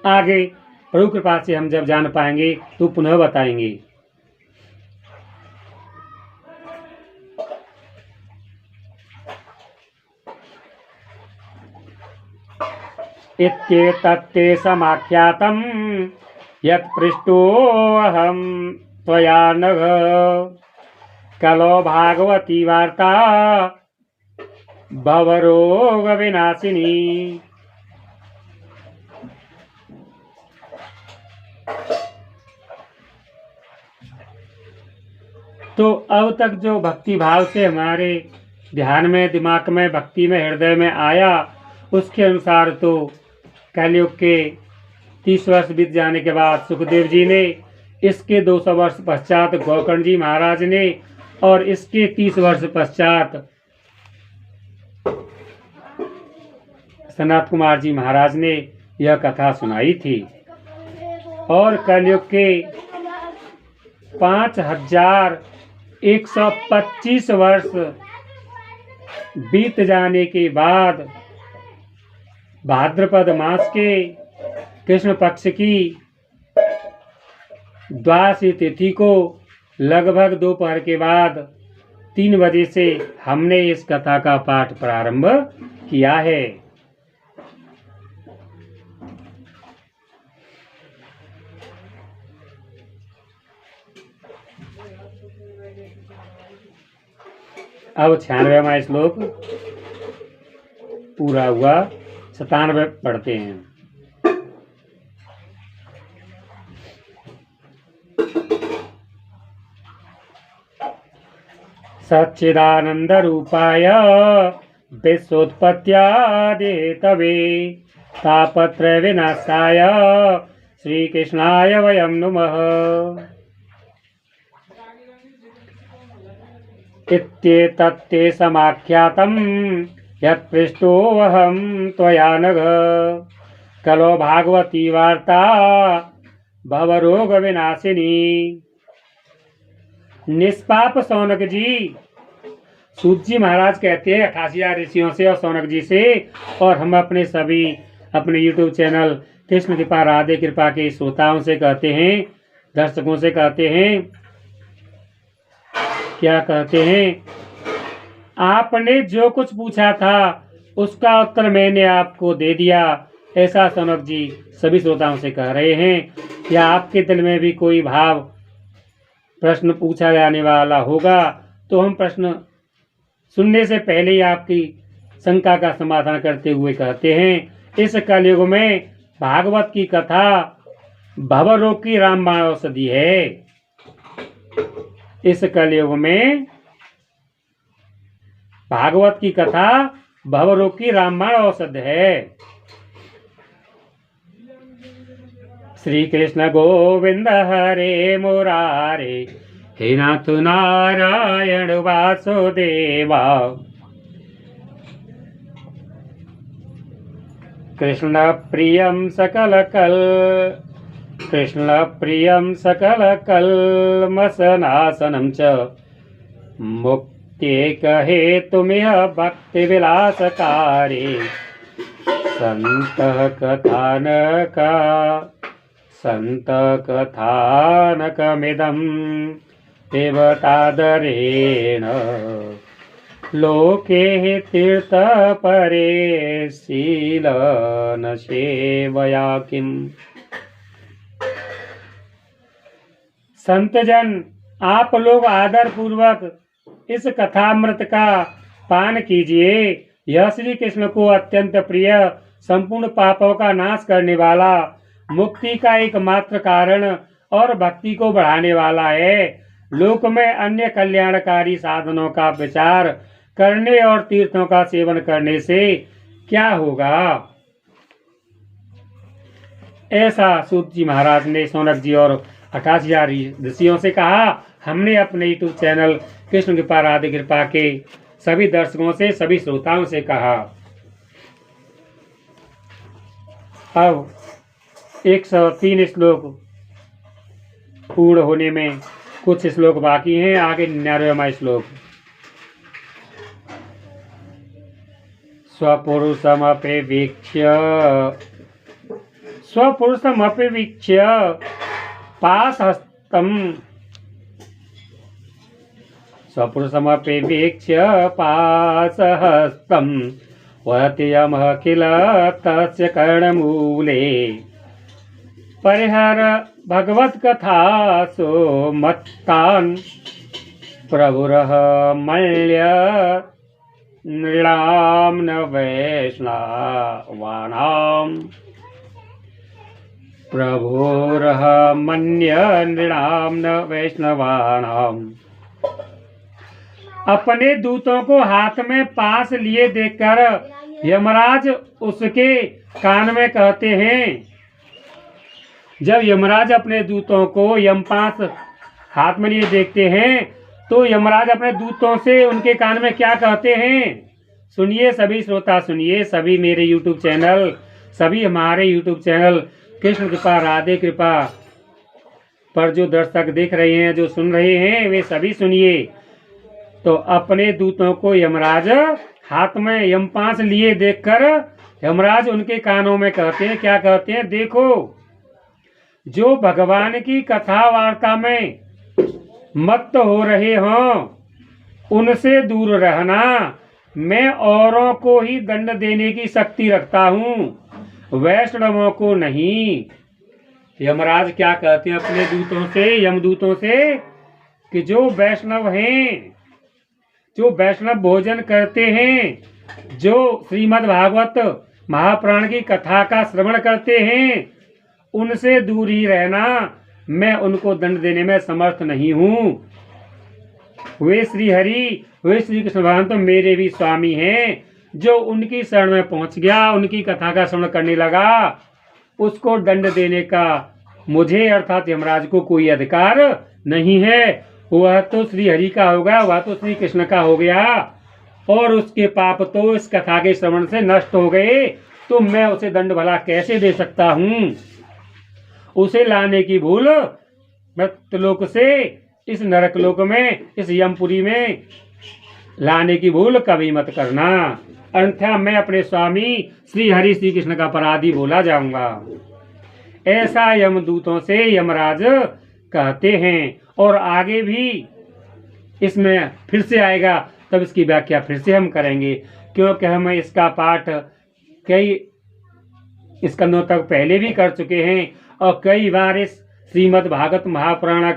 आगे प्रभु कृपा से हम जब जान पाएंगे तो पुनः बताएंगे। इत्येतत्ते समाख्यातं यत् पृष्टोऽहं त्वया नघ कलो भागवती वार्ता भवरोग विनाशिनी। तो अब तक जो भक्ति भाव से हमारे ध्यान में, दिमाग में, भक्ति में, हृदय में आया, उसके अनुसार तो कलयुग के 30 वर्ष बीत जाने के बाद सुखदेव जी ने, इसके 200 वर्ष पश्चात गोकर्ण जी महाराज ने, और इसके 30 वर्ष पश्चात सनत कुमार जी महाराज ने यह कथा सुनाई थी। और कलयुग के 5125 वर्ष बीत जाने के बाद भाद्रपद मास के कृष्ण पक्ष की द्वादशी तिथि को लगभग दोपहर के बाद 3 बजे से हमने इस कथा का पाठ प्रारंभ किया है। अब 96वां श्लोक पूरा हुआ। 97 पढ़ते हैं। सच्चिदानंद रूपाय विश्वोत्पत्त्यादिहेतवे तापत्रय विनाशाय श्रीकृष्णाय वयं नुमः। इत्येतत्ते समाख्यातं यत्पृष्टोऽहं त्वया नघ कलो भागवती वार्ता भवरोग विनाशिनी। निष्पाप शौनक जी, सूत जी महाराज कहते हैं 88,000 ऋषियों से और शौनक जी से, और हम अपने सभी अपने YouTube चैनल कृष्ण कृपा राधे कृपा के श्रोताओं से कहते हैं, दर्शकों से कहते हैं, क्या कहते हैं, आपने जो कुछ पूछा था उसका उत्तर मैंने आपको दे दिया। ऐसा शौनक जी सभी श्रोताओं से कह रहे हैं। या आपके दिल में भी कोई भाव प्रश्न पूछा जाने वाला होगा तो हम प्रश्न सुनने से पहले ही आपकी शंका का समाधान करते हुए कहते हैं, इस कलयुग में भागवत की कथा भवरोग की रामबाण औषधि है। इस कलयुग में भागवत की कथा भवरोग की रामबाण औषध है। श्री कृष्ण गोविंद हरे मुरारे हे नाथ नारायण वासुदेवा। कृष्ण प्रियम सकल कल्मषनाशनं च मुक्त्येक हेतुमिह भक्ति विलासकारे संत कथानकमिदं देवतादरेण लोके तीर्थपरे शीलन सेवया किम। संतजन, आप लोग आदर पूर्वक इस कथामृत का पान कीजिए। यह श्री कृष्ण को अत्यंत प्रिय, संपूर्ण पापों का नाश करने वाला, मुक्ति का एकमात्र कारण और भक्ति को बढ़ाने वाला है। लोक में अन्य कल्याणकारी साधनों का विचार करने और तीर्थों का सेवन करने से क्या होगा। ऐसा सूत जी महाराज ने शौनक जी और 88,000 ऋषियों से कहा। हमने अपने YouTube चैनल कृष्ण कृपा राधे कृपा के सभी दर्शकों से, सभी श्रोताओं से कहा। अब 103 श्लोक पूर्ण होने में कुछ श्लोक बाकी हैं। आगे 99वां श्लोक। स्वपुरुषमपेवीक्ष्य पाशहस्तं वहति यमः किल तस्य कर्णमूले परिहर भगवत्कथासु मत्तान् प्रभुरः मल्य नृणां न वैष्णवानाम् प्रभुरः मन्य नृणां न वैष्णवानाम्। अपने दूतों को हाथ में पास लिए देखकर यमराज उसके कान में कहते हैं। जब यमराज अपने दूतों को यमपास हाथ में लिए देखते हैं तो यमराज अपने दूतों से उनके कान में क्या कहते हैं, सुनिए सभी श्रोता, सुनिए सभी मेरे YouTube चैनल, सभी हमारे YouTube चैनल कृष्ण कृपा राधे कृपा पर जो दर्शक देख रहे हैं, जो सुन रहे हैं, वे सभी सुनिए। तो अपने दूतों को यमराज हाथ में यमपास लिए देखकर यमराज उनके कानों में कहते हैं, क्या कहते हैं, देखो जो भगवान की कथा वार्ता में मत्त हो रहे हों उनसे दूर रहना। मैं औरों को ही दंड देने की शक्ति रखता हूँ, वैष्णवों को नहीं। यमराज क्या कहते हैं अपने दूतों से, यमदूतों से, कि जो वैष्णव हैं, जो वैष्णव भोजन करते हैं, जो श्रीमद् भागवत महापुराण की कथा का श्रवण करते हैं, उनसे दूर ही रहना। मैं उनको दंड देने में समर्थ नहीं हूँ। वे श्री हरि, वे श्री कृष्ण भगवान तो मेरे भी स्वामी हैं। जो उनकी शरण में पहुंच गया, उनकी कथा का श्रवण करने लगा, उसको दंड देने का मुझे अर्थात यमराज को कोई अधिकार नहीं है। वह तो श्री हरि का हो गया, वह तो श्री कृष्ण का हो गया, और उसके पाप तो इस कथा के श्रवण से नष्ट हो गए, तो मैं उसे दंड भला कैसे दे सकता हूँ। उसे लाने की भूल मृत्युलोक से इस नरकलोक में, इस यमपुरी में लाने की भूल कभी मत करना, अन्यथा मैं अपने स्वामी श्री हरि श्री कृष्ण का अपराधी बोला जाऊंगा। ऐसा यमदूतों से यमराज कहते हैं। और आगे भी इसमें फिर से आएगा, तब इसकी व्याख्या फिर से हम करेंगे, क्योंकि हम इसका पाठ कई स्कंदों तक पहले भी कर चुके हैं, और कई बार इस श्रीमद् भागवत महापुराण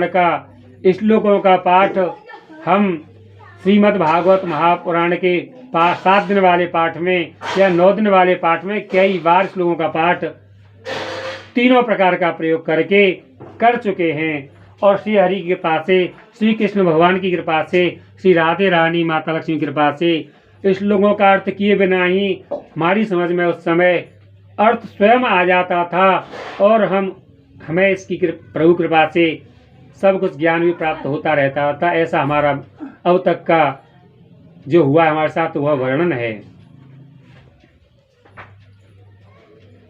का श्लोकों का पाठ हम श्रीमद् भागवत महापुराण के 7 दिन वाले पाठ में या 9 दिन वाले पाठ में कई बार श्लोकों का पाठ तीनों प्रकार का प्रयोग करके कर चुके हैं। और श्री हरि की कृपा से, श्री कृष्ण भगवान की कृपा से, श्री राधे रानी माता लक्ष्मी की कृपा से इस लोगों का अर्थ किए बिना ही हमारी समझ में उस समय अर्थ स्वयं आ जाता था, और हमें इसकी प्रभु कृपा से सब कुछ ज्ञान भी प्राप्त होता रहता था। ऐसा हमारा अब तक का जो हुआ हमारे साथ वह वर्णन है।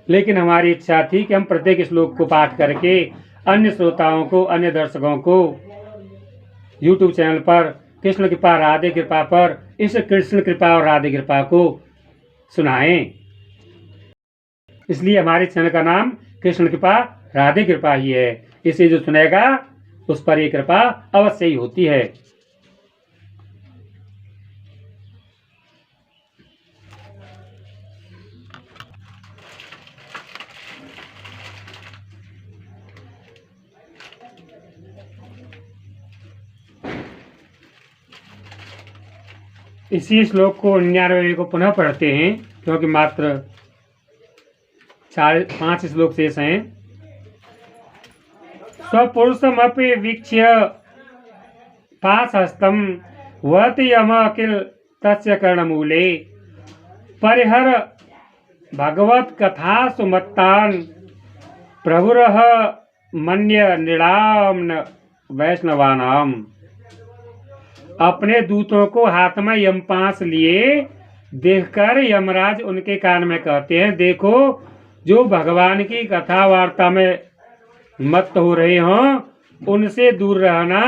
लेकिन हमारी इच्छा थी कि हम प्रत्येक श्लोक को पाठ करके अन्य श्रोताओं को, अन्य दर्शकों को YouTube चैनल पर कृष्ण कृपा राधे कृपा पर इस कृष्ण कृपा और राधे कृपा को सुनाएं। इसलिए हमारे चैनल का नाम कृष्ण कृपा राधे कृपा ही है। इसे जो सुनेगा उस पर ये कृपा अवश्य ही होती है। इसी श्लोक को 99वें को पुनः पढ़ते हैं, क्योंकि मात्र 5 श्लोक शेष हैं। स्वपुरुषमपि वीक्ष्य पाशहस्तं वहति यम किल तस्य कर्णमूले परिहर भगवत कथा सुमत्तान प्रभुरः मन्य नृणाम्न वैष्णवानाम। अपने दूतों को हाथ में यमपाश लिए देखकर यमराज उनके कान में कहते हैं, देखो जो भगवान की कथा वार्ता में मत हो रहे हों उनसे दूर रहना।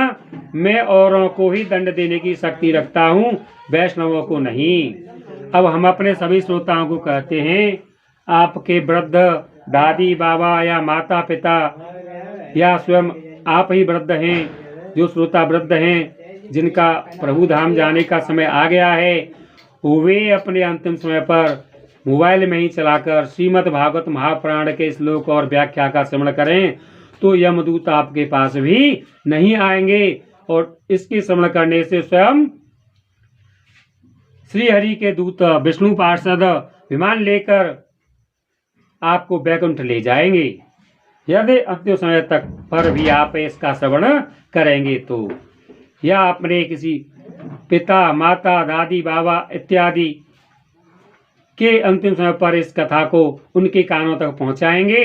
मैं औरों को ही दंड देने की शक्ति रखता हूँ, वैष्णवों को नहीं। अब हम अपने सभी श्रोताओं को कहते हैं, आपके वृद्ध दादी बाबा या माता पिता या स्वयं आप ही वृद्ध हैं, जो श्रोता वृद्ध हैं, जिनका प्रभु धाम जाने का समय आ गया है, वे अपने अंतिम समय पर मोबाइल में ही चलाकर श्रीमद् भागवत महापुराण के श्लोक और व्याख्या का श्रवण करें, तो यमदूत आपके पास भी नहीं आएंगे। और इसके श्रवण करने से स्वयं श्री हरि के दूत विष्णु पार्षद विमान लेकर आपको बैकुंठ ले जाएंगे, यदि अंतिम समय तक पर भी आप इसका श्रवण करेंगे तो। या अपने किसी पिता माता दादी बाबा इत्यादि के अंतिम समय पर इस कथा को उनके कानों तक पहुंचाएंगे,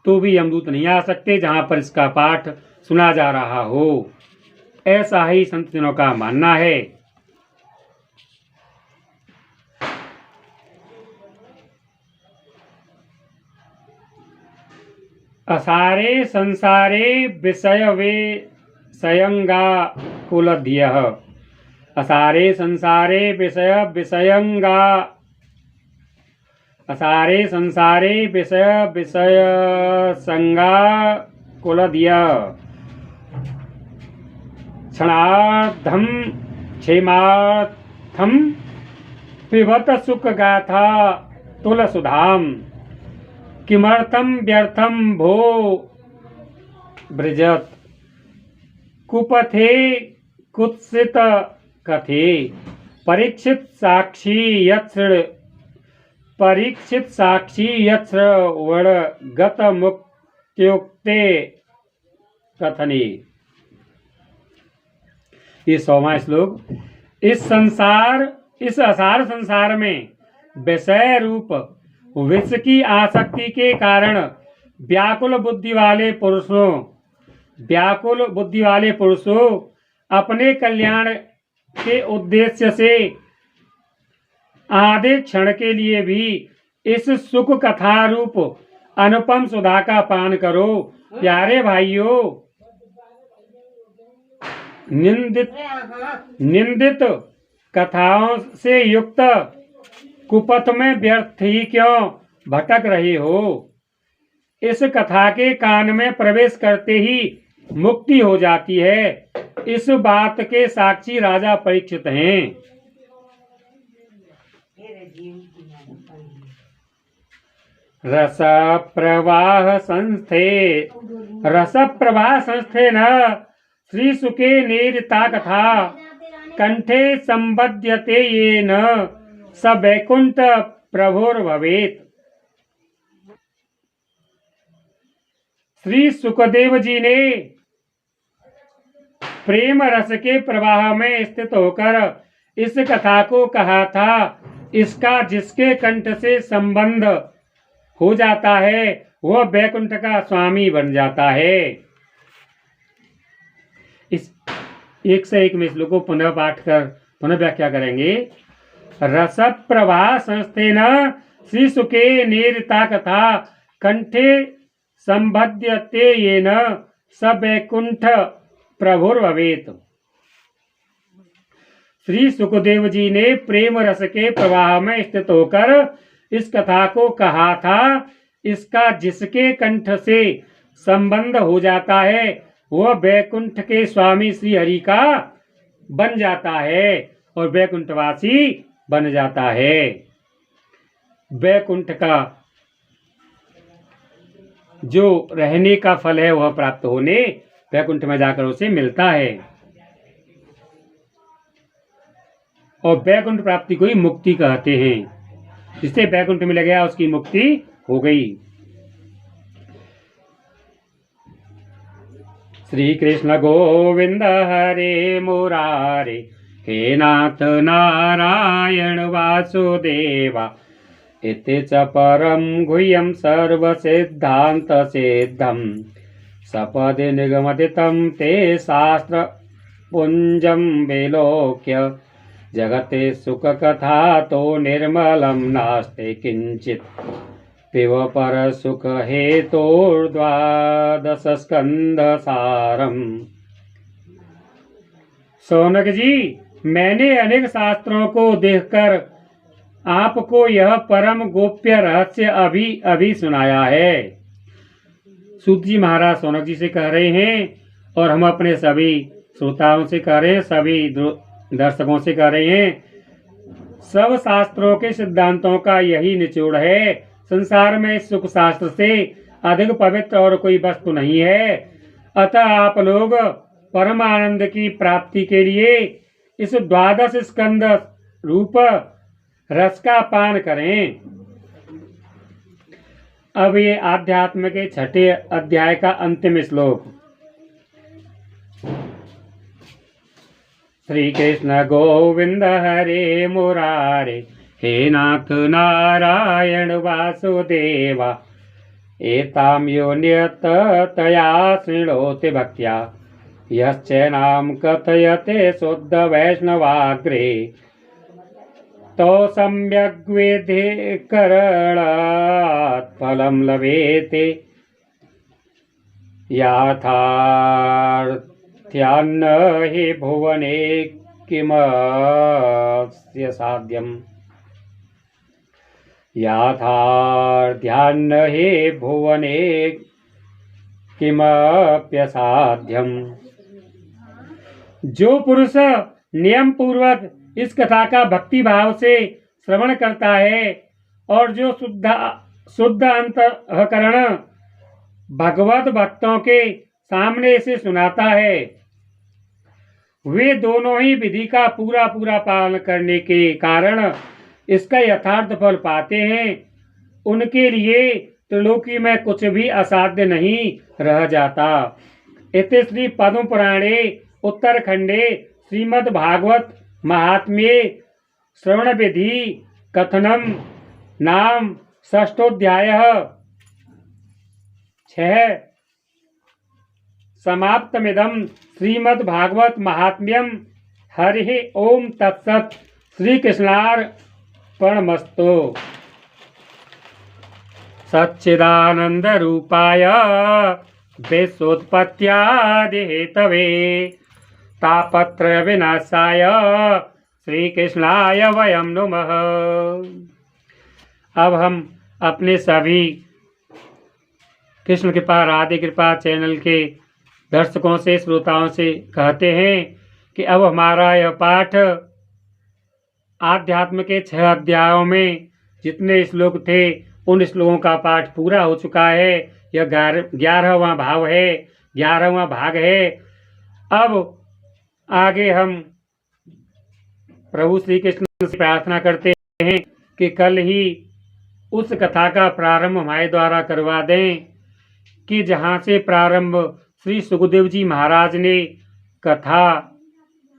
तो भी यमदूत नहीं आ सकते जहां पर इसका पाठ सुना जा रहा हो। ऐसा ही संतजनों का मानना है। असारे संसारे विषय वे सयंगा कुलध्यः। असारे संसारे विषयंगा, असारे संसारे विषय संगा कुलध्यः। क्षणार्धम क्षेमार्थम पिबत सुख गाथा तुलसुधाम। किमर्थम व्यर्थम भो ब्रजत कुपथे कुत्सित कथे। परीक्षित साक्षी यत्र वण गत मुक्त्युक्ते कथने। ये 100वां श्लोक। इस असार संसार में विषय रूप विष की आसक्ति के कारण व्याकुल बुद्धि वाले पुरुषों अपने कल्याण के उद्देश्य से आधे क्षण के लिए भी इस सुख कथा रूप अनुपम सुधा का पान करो। प्यारे भाइयों, निंदित कथाओं से युक्त कुपथ में व्यर्थ ही क्यों भटक रहे हो। इस कथा के कान में प्रवेश करते ही मुक्ति हो जाती है। इस बात के साक्षी राजा परीक्षित हैं। रस प्रवाह संस्थे न श्री सुके नेरिता कथा कंठे संबध्यते ये न स वैकुंठ प्रभोर भवेत। श्री सुखदेव जी ने प्रेम रस के प्रवाह में स्थित होकर इस कथा को कहा था। इसका जिसके कंठ से संबंध हो जाता है वह वैकुंठ का स्वामी बन जाता है। इस एक से एक में श्लोक को पुनः पाठ कर पुनः व्याख्या करेंगे। रस प्रवाह संस्थेन श्री सुके नेरिता कथा कंठे संबध्यते येन स वैकुंठ प्रभुर भवेत। श्री सुखदेव जी ने प्रेम रस के प्रवाह में स्थित होकर इस कथा को कहा था। इसका जिसके कंठ से संबंध हो जाता है वह वैकुंठ के स्वामी श्री हरि का बन जाता है और वैकुंठवासी बन जाता है। वैकुंठ का जो रहने का फल है वह प्राप्त होने वैकुंठ में जाकर उसे मिलता है और वैकुंठ प्राप्ति को ही मुक्ति कहते हैं। जिससे वैकुंठ मिल गया उसकी मुक्ति हो गई। श्री कृष्ण गोविंद हरे मुरारे हे नाथ नारायण वासुदेवा इति च परम गुह्यं सर्व सिद्धांत सिद्धम सपदि निगमदितं ते शास्त्र पुंजं विलोक्य जगते सुख कथा तो निर्मलम नास्ते किंचित पिब पर सुख हेतोर्द्वादश स्कंद सारम। सौनक जी, मैंने अनेक शास्त्रों को देखकर आपको यह परम गोप्य रहस्य अभी अभी सुनाया है। सूत जी महाराज सौनक जी से कह रहे हैं और हम अपने सभी श्रोताओं से कह रहे हैं, सभी दर्शकों से कह रहे हैं। सब शास्त्रों के सिद्धांतों का यही निचोड़ है। संसार में सुख शास्त्र से अधिक पवित्र और कोई वस्तु नहीं है। अतः आप लोग परम आनंद की प्राप्ति के लिए इस 12 स्कंद रूप रस का पान करें। अब ये आध्यात्म के 6ठे अध्याय का अंतिम श्लोक। श्री कृष्ण गोविंद हरे मुरारे हे नाथ नारायण वासुदेवा एतां योनियतया शृणोति भक्त्या यश्चैनां कथयते शुद्ध वैष्णवाग्रे तो सम्यग् विधि करणात् फलं लभेते याथार्थ्यान्न हि भुवने किमस्य साध्यम् याथार्थ्यान्न हि भुवने किमप्यसाध्यम्। जो पुरुष नियम पूर्वक इस कथा का भक्ति भाव से श्रवण करता है और जो शुद्ध अंतःकरण भगवत भक्तों के सामने इसे सुनाता है, वे दोनों ही विधि का पूरा पूरा पालन करने के कारण इसका यथार्थ फल पाते हैं। उनके लिए त्रिलोकी में कुछ भी असाध्य नहीं रह जाता। इति श्री पद्म पुराणे उत्तरखंडे श्रीमद् भागवत महात्म्ये श्रवण विधि कथनम नाम षष्ठोध्यायः 6 समाप्तमिदं श्रीमद्भागवत महात्म्यम। हरि ओम तत्सत्। श्री कृष्णार्पणमस्तु। सच्चिदानंद रूपाय विश्वोत्पत्त्यादि हेतवे तापत्रय विनाशाय श्री कृष्णाय वयं नुमः। अब हम अपने सभी कृष्ण कृपा राधे कृपा चैनल के दर्शकों से श्रोताओं से कहते हैं कि अब हमारा यह पाठ आध्यात्म के 6 अध्यायों में जितने श्लोक थे उन श्लोकों का पाठ पूरा हो चुका है। यह 11वां भाव है, 11वां भाग है। अब आगे हम प्रभु श्री कृष्ण से प्रार्थना करते हैं कि कल ही उस कथा का प्रारंभ हमारे द्वारा करवा दें कि जहाँ से प्रारंभ श्री सुखदेव जी महाराज ने कथा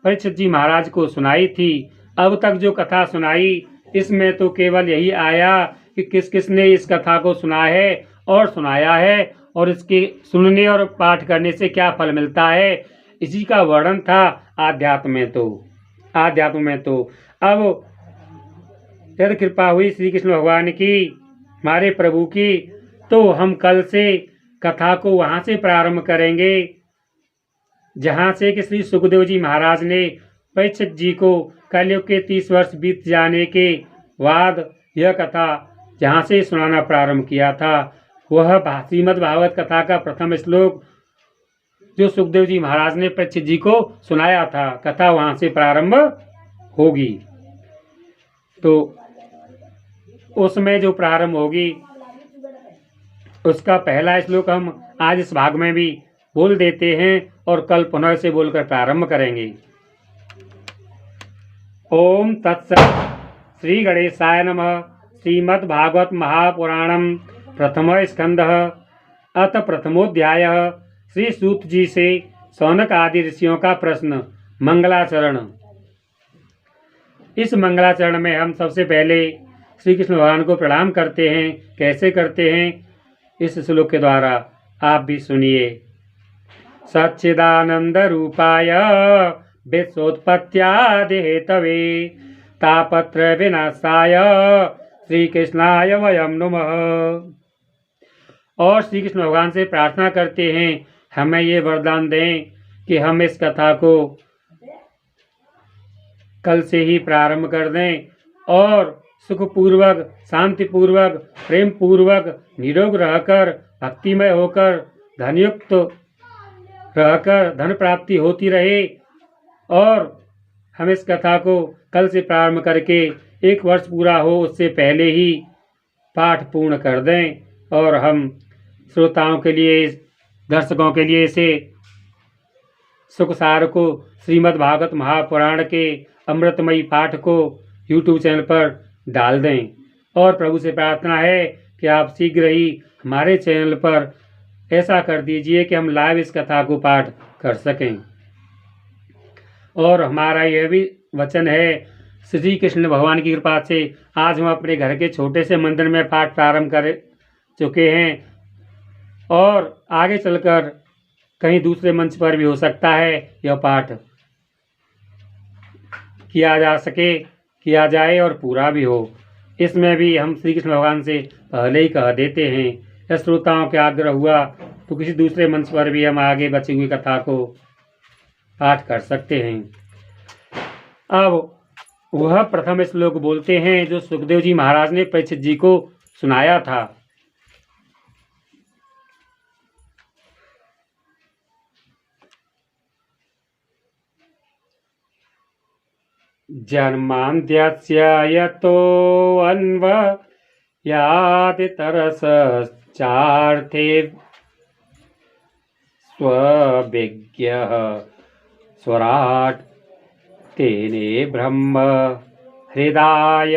परीक्षित जी महाराज को सुनाई थी। अब तक जो कथा सुनाई इसमें तो केवल यही आया कि किस किस ने इस कथा को सुना है और सुनाया है और इसके सुनने और पाठ करने से क्या फल मिलता है, इसी का वर्णन था आध्यात्म में तो अब यदि कृपा हुई श्री कृष्ण भगवान की, हमारे प्रभु की, तो हम कल से कथा को वहाँ से प्रारंभ करेंगे जहाँ से कि श्री सुखदेव जी महाराज ने परीक्षित जी को कलयुग के 30 वर्ष बीत जाने के बाद यह कथा जहाँ से सुनाना प्रारंभ किया था, वह श्रीमद् भागवत कथा का प्रथम श्लोक जो सुखदेव जी महाराज ने परीक्षित जी को सुनाया था, कथा वहाँ से प्रारंभ होगी। तो उसमें जो प्रारंभ होगी उसका पहला श्लोक हम आज इस भाग में भी बोल देते हैं और कल पुनः से बोलकर प्रारंभ करेंगे। ओम तत्सत्। श्री गणेशाय नमः। श्रीमद् भागवत महापुराणम प्रथम स्कंदः अथ प्रथमोध्यायः। श्री सूत जी से शौनक आदि ऋषियों का प्रश्न। मंगलाचरण। इस मंगलाचरण में हम सबसे पहले श्री कृष्ण भगवान को प्रणाम करते हैं। कैसे करते हैं इस श्लोक के द्वारा आप भी सुनिए। सच्चिदानंद रूपाय विश्वोत्पत्त्यादि हेतवे तापत्रय विनाशाय श्री कृष्णाय वयं नुमः। और श्री कृष्ण भगवान से प्रार्थना करते हैं हमें ये वरदान दें कि हम इस कथा को कल से ही प्रारंभ कर दें और सुखपूर्वक, शांतिपूर्वक, प्रेम पूर्वक, निरोग रहकर, भक्तिमय होकर, धनयुक्त रहकर धन प्राप्ति होती रहे। और हम इस कथा को कल से प्रारंभ करके 1 वर्ष पूरा हो उससे पहले ही पाठ पूर्ण कर दें और हम श्रोताओं के लिए, दर्शकों के लिए इसे सुखसार को, श्रीमद् भागवत महापुराण के अमृतमयी पाठ को YouTube चैनल पर डाल दें। और प्रभु से प्रार्थना है कि आप शीघ्र ही हमारे चैनल पर ऐसा कर दीजिए कि हम लाइव इस कथा को पाठ कर सकें। और हमारा यह भी वचन है श्री कृष्ण भगवान की कृपा से आज हम अपने घर के छोटे से मंदिर में पाठ प्रारंभ कर चुके हैं और आगे चलकर कहीं दूसरे मंच पर भी हो सकता है यह पाठ किया जाए और पूरा भी हो। इसमें भी हम श्री कृष्ण भगवान से पहले ही कह देते हैं, यह श्रोताओं के आग्रह हुआ तो किसी दूसरे मंच पर भी हम आगे बची हुई कथा को पाठ कर सकते हैं। अब वह प्रथम श्लोक बोलते हैं जो सुखदेव जी महाराज ने परीक्षित जी को सुनाया था। जन्मान्त्यस्य यतोऽन्वयादितरसश्चार्थे स्वविज्ञः स्वराट् तेने ब्रह्म हृदाय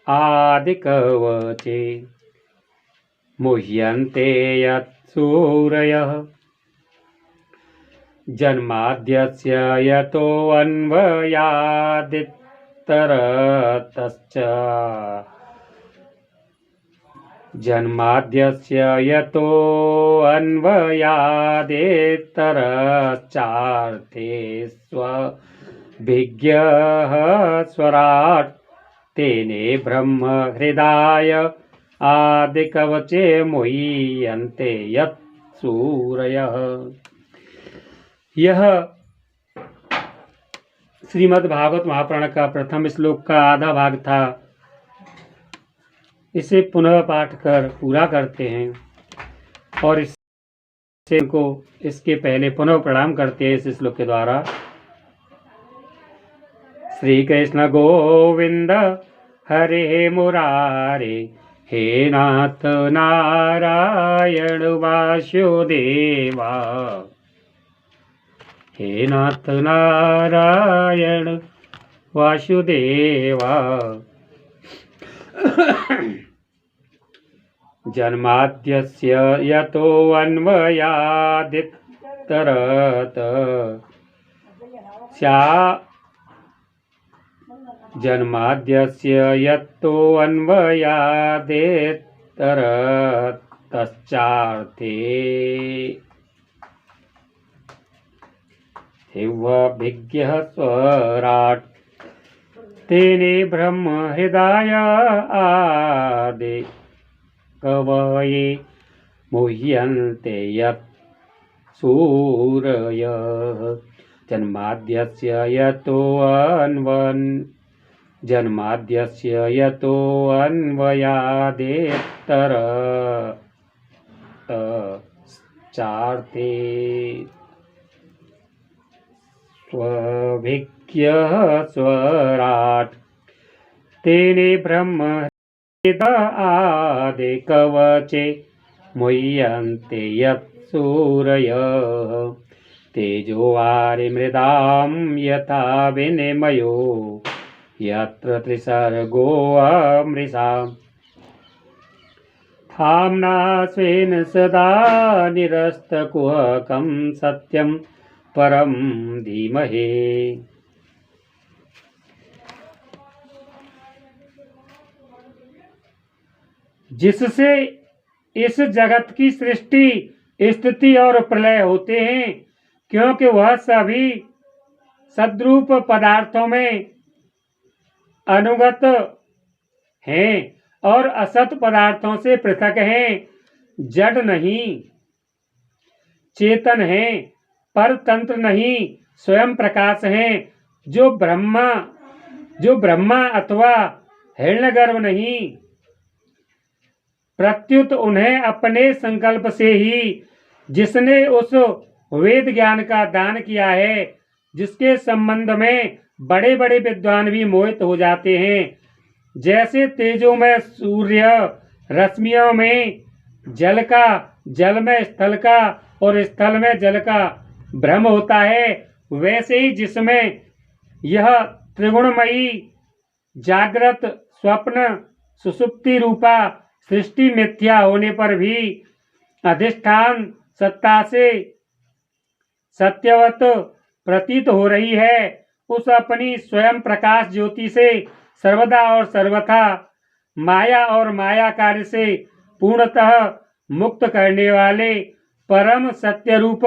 आदिकवचे मुह्यन्ते यत्सूरयः जन्माद्यस्य यतोऽन्वयादितरतश्च जन्माद्यस्य यतोऽन्वयादितरश्चार्थे स्वभिज्ञः स्वराट् तेने ब्रह्म हृदाय आदिकवचे मुह्यन्ते यत् सूरयः। यह श्रीमद् भागवत महापुराण का प्रथम श्लोक का आधा भाग था। इसे पुनः पाठ कर पूरा करते हैं और इससे को इसके पहले पुनः प्रणाम करते हैं इस श्लोक के द्वारा। श्री कृष्ण गोविंद हरे मुरारे हे नाथ नारायण वासुदेवा हे नाथ नारायण वासुदेवा। जन्माद्यस्य यतोऽन्वयादितरत जन्माद्यस्य यतोऽन्वयादितरतश्चार्थे स्वभिज्ञः स्वराट् तेने ब्रह्म हृदय आदि कवये मुह्यन्ते यत् सूरयः। जन्माद्यस्य यतोऽन्वयादितरतश्चार्थे स्वभिज्ञः स्वराट् तेने ब्रह्म आदि कवचे मुह्यन्ते यत् सूरयः। तेजो वारिमृदां यथा विनिमयो यत्र त्रिसर्गो अमृषा धाम्ना स्वेन सदा निरस्तकुहकं सत्यं परम धीमहि। जिससे इस जगत की सृष्टि स्थिति और प्रलय होते हैं, क्योंकि वह सभी सद्रूप पदार्थों में अनुगत हैं और असत पदार्थों से पृथक हैं, जड़ नहीं, चेतन हैं, परतंत्र नहीं, स्वयं प्रकाश हैं, जो ब्रह्मा अथवा हिरण्यगर्भ नहीं। प्रत्युत उन्हें अपने संकल्प से ही जिसने उस वेद ज्ञान का दान किया है, जिसके संबंध में बड़े बड़े विद्वान भी मोहित हो जाते हैं। जैसे तेजों में सूर्य, रश्मियों में जल का, जल में स्थल का और स्थल में जल का भ्रम होता है, वैसे ही जिसमें यह त्रिगुणमयी जागृत स्वप्न सुषुप्ति रूपा सृष्टि मिथ्या होने पर भी अधिष्ठान सत्ता से सत्यवत प्रतीत हो रही है, उस अपनी स्वयं प्रकाश ज्योति से सर्वदा और सर्वथा माया और माया कार्य से पूर्णतः मुक्त करने वाले परम सत्य रूप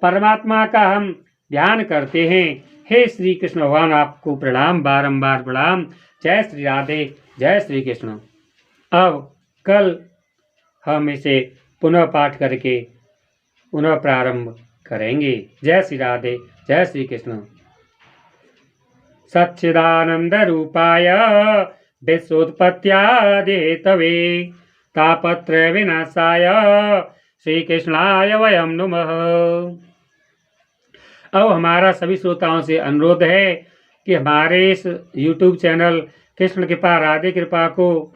परमात्मा का हम ध्यान करते हैं। हे श्री कृष्ण भगवान, आपको प्रणाम, बारंबार प्रणाम। जय श्री राधे, जय श्री कृष्ण। अब कल हम इसे पुनः पाठ करके पुनः प्रारंभ करेंगे। जय श्री राधे, जय श्री कृष्ण। सच्चिदानंद रूपाय विश्वोत्पत्त्यादि हेतवे तापत्रय विनाशाय श्री कृष्णाय वयम नमः। अब हमारा सभी श्रोताओं से अनुरोध है कि हमारे इस YouTube चैनल कृष्ण कृपा राधे कृपा को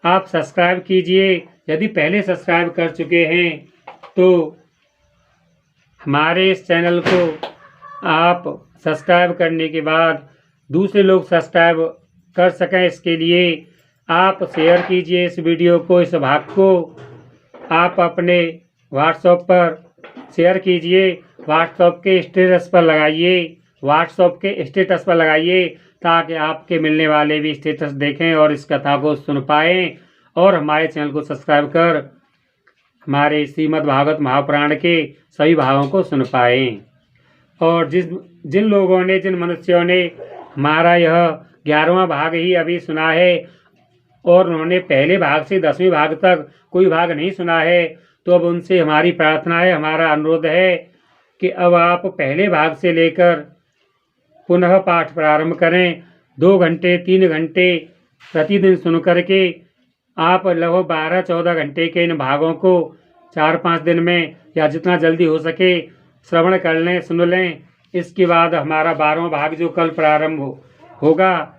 आप सब्सक्राइब कीजिए। यदि पहले सब्सक्राइब कर चुके हैं तो हमारे इस चैनल को आप सब्सक्राइब करने के बाद दूसरे लोग सब्सक्राइब कर सकें, इसके लिए आप शेयर कीजिए इस वीडियो को, इस भाग को आप अपने व्हाट्सएप पर शेयर कीजिए, व्हाट्सएप के स्टेटस पर लगाइए ताकि आपके मिलने वाले भी स्टेटस देखें और इस कथा को सुन पाएँ और हमारे चैनल को सब्सक्राइब कर हमारे श्रीमद् भागवत महापुराण के सभी भागों को सुन पाएँ। और जिन मनुष्यों ने हमारा यह 11वां भाग ही अभी सुना है और उन्होंने पहले भाग से 10वें भाग तक कोई भाग नहीं सुना है, तो अब उनसे हमारी प्रार्थना है, हमारा अनुरोध है कि अब आप पहले भाग से लेकर पुनः पाठ प्रारंभ करें। 2 घंटे 3 घंटे प्रतिदिन सुन करके आप लगभग 12-14 घंटे के इन भागों को 4-5 दिन में या जितना जल्दी हो सके श्रवण कर लें, सुन लें। इसके बाद हमारा 12वां भाग जो कल प्रारंभ होगा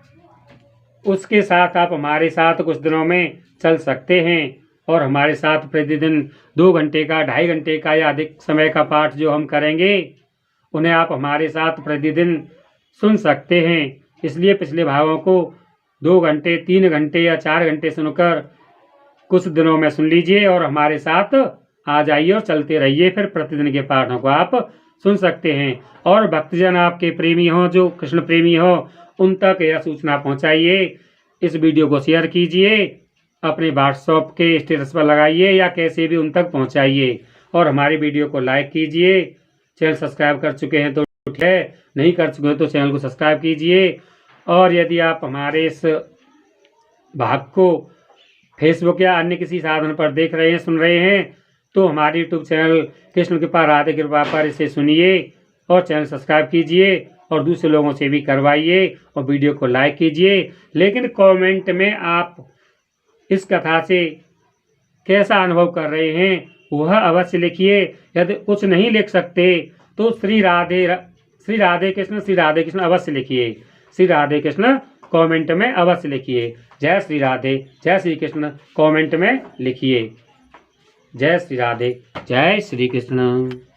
उसके साथ आप हमारे साथ कुछ दिनों में चल सकते हैं और हमारे साथ प्रतिदिन 2 घंटे का 2.5 घंटे का या अधिक समय का पाठ जो हम करेंगे उन्हें आप हमारे साथ प्रतिदिन सुन सकते हैं। इसलिए पिछले भागों को 2 घंटे 3 घंटे या 4 घंटे सुनकर कुछ दिनों में सुन लीजिए और हमारे साथ आ जाइए और चलते रहिए। फिर प्रतिदिन के पाठों को आप सुन सकते हैं। और भक्तजन आपके प्रेमी हों, जो कृष्ण प्रेमी हो, उन तक यह सूचना पहुंचाइए। इस वीडियो को शेयर कीजिए, अपने व्हाट्सएप के स्टेटस पर लगाइए या कैसे भी उन तक पहुंचाइए और हमारी वीडियो को लाइक कीजिए। चैनल सब्सक्राइब कर चुके हैं तो ठीक है, नहीं कर चुके हैं तो चैनल को सब्सक्राइब कीजिए। और यदि आप हमारे इस भाग को फेसबुक या अन्य किसी साधन पर देख रहे हैं, सुन रहे हैं, तो हमारे यूट्यूब चैनल कृष्ण कृपा राधे कृपा पर इसे सुनिए और चैनल सब्सक्राइब कीजिए और दूसरे लोगों से भी करवाइए और वीडियो को लाइक कीजिए। लेकिन कमेंट में आप इस कथा से कैसा अनुभव कर रहे हैं वह अवश्य लिखिए। यदि कुछ नहीं लिख सकते तो श्री राधे कृष्ण अवश्य लिखिए। श्री राधे कृष्ण कमेंट में अवश्य लिखिए। जय श्री राधे, जय श्री कृष्ण कमेंट में लिखिए। जय श्री राधे, जय श्री कृष्ण।